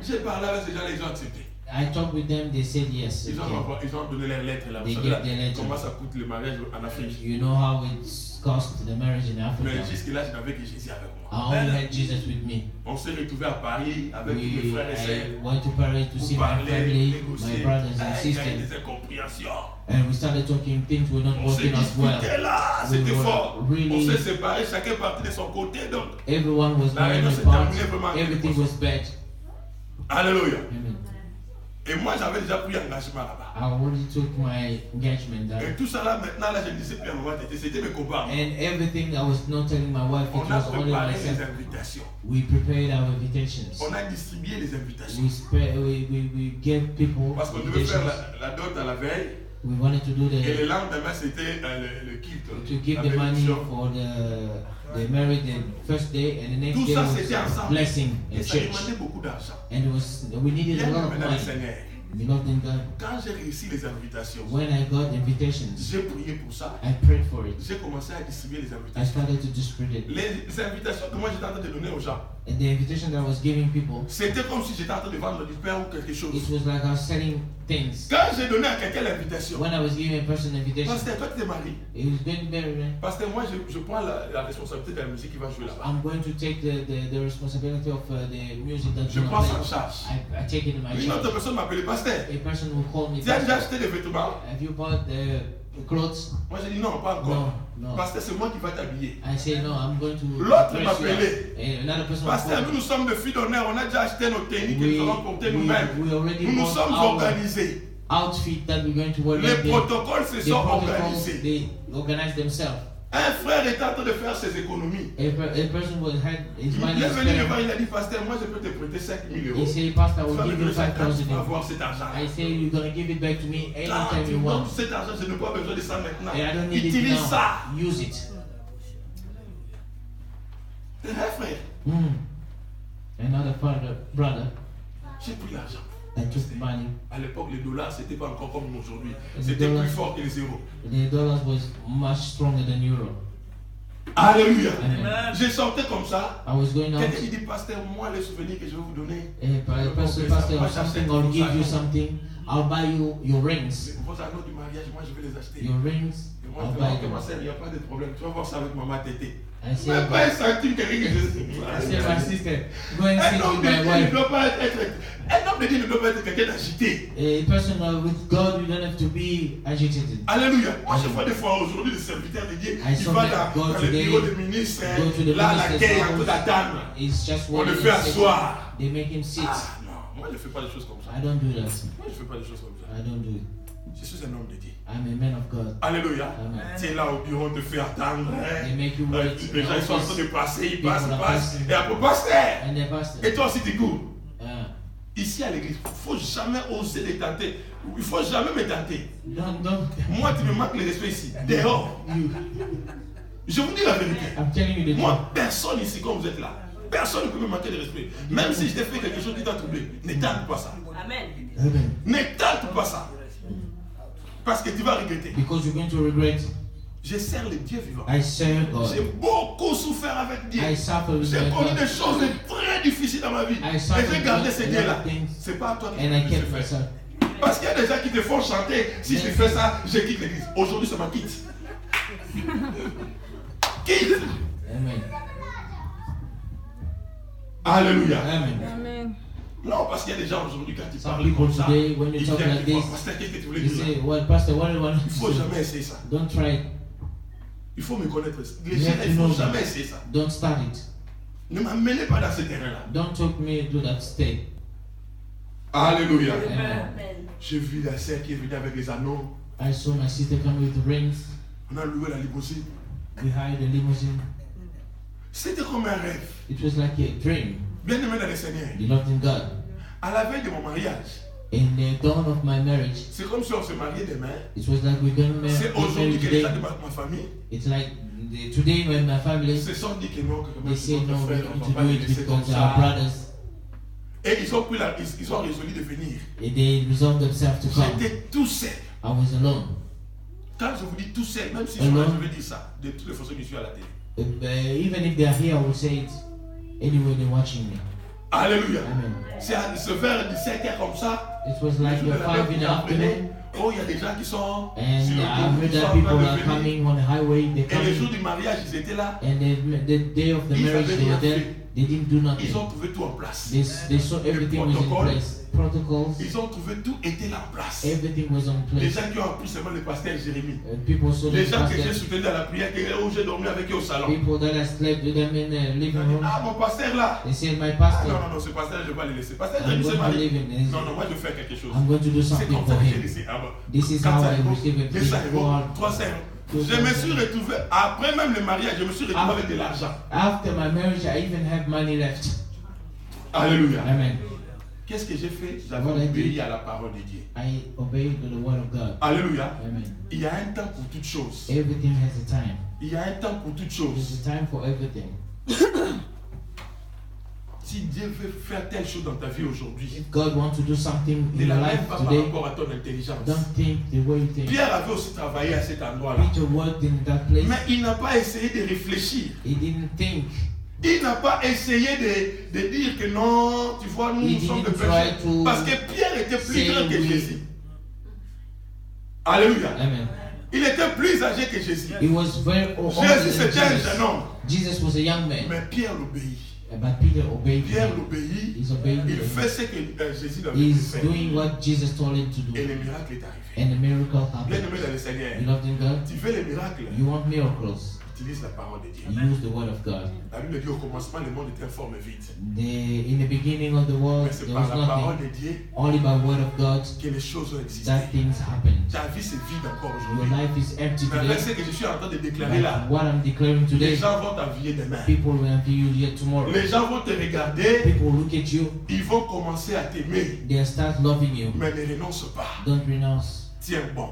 J'ai parlé avec ces gens, ils ont accepté. I talked with them. They said yes. Ils ont donné leurs lettres là. Vous They savez gave their là, letter. comment ça coûte le mariage en Afrique. You know how it's cost the marriage in Mais Africa. jusque-là, je n'avais que Jésus avec moi. I only had Jesus with me. On s'est retrouvés à Paris avec tous mes frères et sœurs. I went to Paris to Pour see my parler, family, négocier. my brothers and Il y a eu sisters, des incompréhensions. and we started talking. Things were not On s'est working out well. disputé là, We c'était were fort. really- On s'est séparés, chacun partait de son côté. Donc, Everyone was La going réunion s'est apart. terminée vraiment en Everything quelque was bad. alléluia. Amen. Et moi, j'avais déjà pris engagement là-bas. I already took my engagement Et down. tout ça là, maintenant, là, je ne disais plus à ma wife, c'était mes copains. And everything I was not telling my wife, it On a was only préparé les myself. invitations. We prepared our invitations. On a distribué les invitations. We gave people Parce qu'on devait faire invitations. la dot à la veille. We wanted to do Et le the lendemain, c'était le kilt. to give la the money bénédiction. for the married the first day, and the next Tout day ça, was c'était ensemble. blessing Et in ça church. demandait beaucoup d'argent. And we needed Bien a lot of aimé dans le money. Seigneur. Beloved in God, Quand j'ai réussi les invitations, when I got invitations, j'ai prié pour ça. I prayed for it. J'ai commencé à distribuer les I invitations. started to distribute it. Les invitations que moi j'étais en train de donner aux gens, And the invitation that I was giving people, c'était comme si j'étais en train de vendre du pain ou quelque chose. it was like I was selling things. Quand j'ai donné à quelqu'un l'invitation, When I was giving a person an invitation, pasteur, toi tu t'es marié. it was going very well. Pasteur, moi je prends la responsabilité de la musique qui va jouer là-bas. I'm going to take the responsibility of the music that's Je going prends to ça en play. charge. I take it in my Une autre charge. personne m'appelait pasteur. A person will call me, Tu as déjà "Pastor, acheté des vêtements? have you bought the clothes?" Moi j'ai dit non, pas encore. No, no. Pasteur, c'est moi qui va t'habiller. I say, "No, I'm going to L'autre dress you m'appelait. up." And another person will Pasteur, call nous me. nous sommes de filles d'honneur, on a déjà acheté nos tenues que nous allons porter nous-mêmes. we already Nous nous bought sommes our organisés. outfit that we're going to wear. Les Like protocoles se the sont protocols, organisés. they organize themselves. Un frère est en train de faire ses économies. A person will have his Il money est venu me voir, spent. il a dit, pasteur, moi je peux te prêter 5 000 He euros. say, "Pastor, I Tu vas will me give you donner 5 000, tu 5,000 vas euros." avoir cet argent. I say, "You're gonna give it back to me Quand anytime tu you me donnes want. cet argent, je n'ai pas besoin de ça maintenant. And I don't need it Utilise now. ça. Use it." C'est vrai, frère. Another brother, J'ai pris l'argent. I took the money. À l'époque, les dollars, c'était pas encore comme aujourd'hui. Les C'était dollars- plus fort que les zéros. The dollars was much stronger than euro. Alléluia. Amen. J'ai sorti comme ça. I was going out. Quelqu'un qui dit, pasteur, moi, les souvenirs que je vais vous donner. Pastor, or something, I'll give you something. I'll buy you your rings. Vos anneaux du mariage, moi, je vais les acheter. Your rings, Et moi, I'll je vais buy dire, ma them. sœur, il n'y a pas de problème. Tu vas voir ça avec maman Tété. I say, Même pas un centime, quelqu'un qui I say, my sister, go and Un sit homme with de my Dieu ne wife. doit pas être. Un homme de Dieu ne doit pas être quelqu'un d'agité. A person with God, you don't have to be agitated. Alléluia. Moi, je vois des fois aujourd'hui des serviteurs de Dieu I qui saw vont that dans go le today, bureau des ministres. go to the Là, minister's l'accueil, un house. peu la dame. It's just On one le and fait sit. asseoir. They make him sit. Ah non, moi je ne fais pas des choses comme ça. I don't do that. Moi je ne fais pas des choses comme ça. I don't do it. Je suis un homme de Dieu. I'm a man of God. Alléluia. Amen. Tu es là au bureau, on te fait attendre. They make you wait. Les gens ils sont en train de passer, ils passent, ils People are passent. passing. Et après, pasteur. And the pastor. Et toi aussi tu cours. Uh, Ici à l'église, il ne faut jamais oser les tenter. Il ne faut jamais me tenter. don't. Moi, tu me manques le respect ici. Dehors. You. Je vous dis la vérité. I'm telling you the truth. Moi, personne ici, quand vous êtes là, personne ne peut me manquer de respect. Même si je t'ai fait quelque chose qui t'a troublé, ne tente pas ça. Amen. Amen. Ne tente pas ça. Parce que tu vas regretter. Because you're going to regret. Je sers le Dieu vivant. I serve J'ai God. beaucoup souffert avec Dieu. I suffer with J'ai my connu des God. choses très difficiles dans ma vie. I Et suffered j'ai gardé with ces a dieux-là. lot of things. C'est pas à toi qui And I peux kept le faire. myself. Parce qu'il y a des gens qui te font chanter. Si je fais ça, je quitte l'église. Aujourd'hui, c'est ma quitte. Quitte. Amen. Alléluia. Amen. Non, parce qu'il y a des gens aujourd'hui, quand ils Some parlent people comme ça, today, when you ils talk viennent, like ils font, this, pasteur, qu'est-ce que tu voulais You dire là? say, well, Pastor, what do you want Il to faut say? jamais essayer ça. Don't try it. Il faut me connaître. Les You gens, have to il ne know faut jamais that. essayer ça. Don't start it. Ne m'amenez pas dans ce terrain-là. Don't take me to that state. Alléluia. Amen. J'ai vu la sœur qui est venue avec les anneaux. I saw my sister come with rings. On a loué la limousine. We hired a limousine. C'était comme un rêve. It was like a dream. Bien aimé dans le Seigneur. Beloved in God. À la veille de mon mariage, In the dawn of my marriage, c'est comme si on se mariait demain. it was like we're going to C'est get aujourd'hui married que les gens de today. ma famille It's like today when my family, ils se sont dit que non, que they même say si no, notre we frère, on need ne to va pas do les it laisser comme because our ça. brothers, Et ils ont résolu de venir. they resolved themselves to come. J'étais tout seul. I was alone. Quand je vous dis tout seul, même si Alone. je vais dire ça, de toutes les façons que je suis à la télé. Even if they are here, I will say it anyway they're watching me. Alléluia. Amen. C'est à ce vers 17h comme ça. It was like le jour de la 5 in fête, the vous apprenez, afternoon, oh, il y a des gens qui sont and sur le I pont, heard ils sont that en people train de are venir. coming on the highway. They're Et le jour coming, du mariage, ils étaient là. and the day of the Ils marriage, avaient they were rien there. fait. They didn't do nothing. Ils ont trouvé tout en place. They saw everything was in protocoles. place. Protocols, Ils ont trouvé tout était là en place. everything was on Les place. gens qui ont appris seulement le pasteur Jérémie. People saw Les the gens que j'ai pastor. soutenus dans la prière, où j'ai dormi avec eux au salon. People that I slept with them in the Ils living ont dit, room. ah, mon pasteur là. They said, my Ah, pastor, non, ce pasteur, je vais pas le laisser. Pasteur I'm Jérémie, c'est going to marié. live in this. Non, moi, je vais faire quelque chose. I'm going to do C'est something comme ça for que j'ai him. laissé. Ah, bon. This is 400 how I euros, receive it. 200 euros, 400. 300 euros. Je me suis retrouvé, après même le mariage, je me suis retrouvé avec de l'argent. After my marriage, I even have money left. Alléluia. Amen. Qu'est-ce que j'ai fait? What J'avais I obéi did. à la parole de Dieu. I obeyed the word of God. Alléluia. Amen. Il y a un temps pour toutes choses. Everything has a time. Il y a un temps pour toutes There's choses. a time for everything. Si Si Dieu veut faire telle chose dans ta vie aujourd'hui, If God wants to do something ne in la your mets life pas par today, rapport à ton intelligence. don't think the way you think. Pierre avait aussi travaillé à cet endroit-là. Peter worked in that place. Mais il n'a pas essayé de réfléchir. He didn't think. Il n'a pas essayé de dire que non, tu vois, nous He sommes des didn't try pécheurs. to Parce que Pierre était plus say grand que we- Jésus. Alléluia. Amen. Il était plus âgé que Jésus. He was very older Jésus than c'était un Jesus. jeune homme. Jesus was a young man, Mais Pierre l'obéit. but Peter obeyed Pierre him. l'obéit. He's obeying Il him. fait ce que Jésus lui avait dit de He's faire. doing what Jesus told him to do. Et le miracle est arrivé. And the miracle Bien happened. aimé dans le Seigneur. Beloved in God, Tu veux les miracles? you want miracles, Utilise la parole de Dieu. use the word of God. La Bible dit au commencement, le monde était informe vide. In the beginning of the world, Mais c'est there par was la parole nothing. de Dieu Only by word of God que les choses ont existé. that things happened. Ta vie c'est vide encore Your aujourd'hui. life is empty Mais avec ce today. que je suis en train de déclarer là, But what I'm declaring les today, gens vont t'envier demain. people will view you yet tomorrow. Les gens vont te regarder, People look at you, ils vont commencer à t'aimer, they'll start loving you. mais ne renonce pas. Don't renounce. Tiens bon,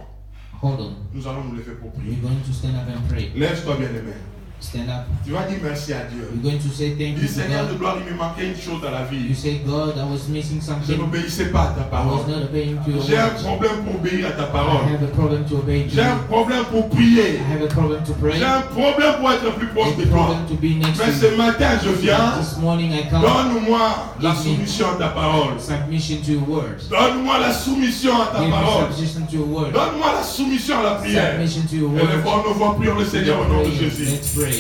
Hold on. nous allons nous lever pour We're prier. going to stand up and pray. Lève-toi bien aimé. Stand up. Tu vas dire merci à Dieu. We're going to say thank Dis you to Seigneur de God. gloire, il me manquait une chose dans la You vie. say, God, I was missing Je something. n'obéissais pas à ta I was parole. not obeying to your J'ai un word. problème pour obéir à ta I parole. have a problem to obey to J'ai un you. problème pour prier. I have a problem to pray. J'ai un problème pour être plus proche de A toi. problem to be next Mais to ce you. matin, je viens. This morning I come. Donne-moi la Give me soumission à ta parole. submission to your word. Donne-moi la soumission à ta Give me parole. submission to your word. Donne-moi la soumission à la prière. Submission to your Et word. les voix, nous voix, prions le Seigneur au nom de Pray. Jésus. Let's pray.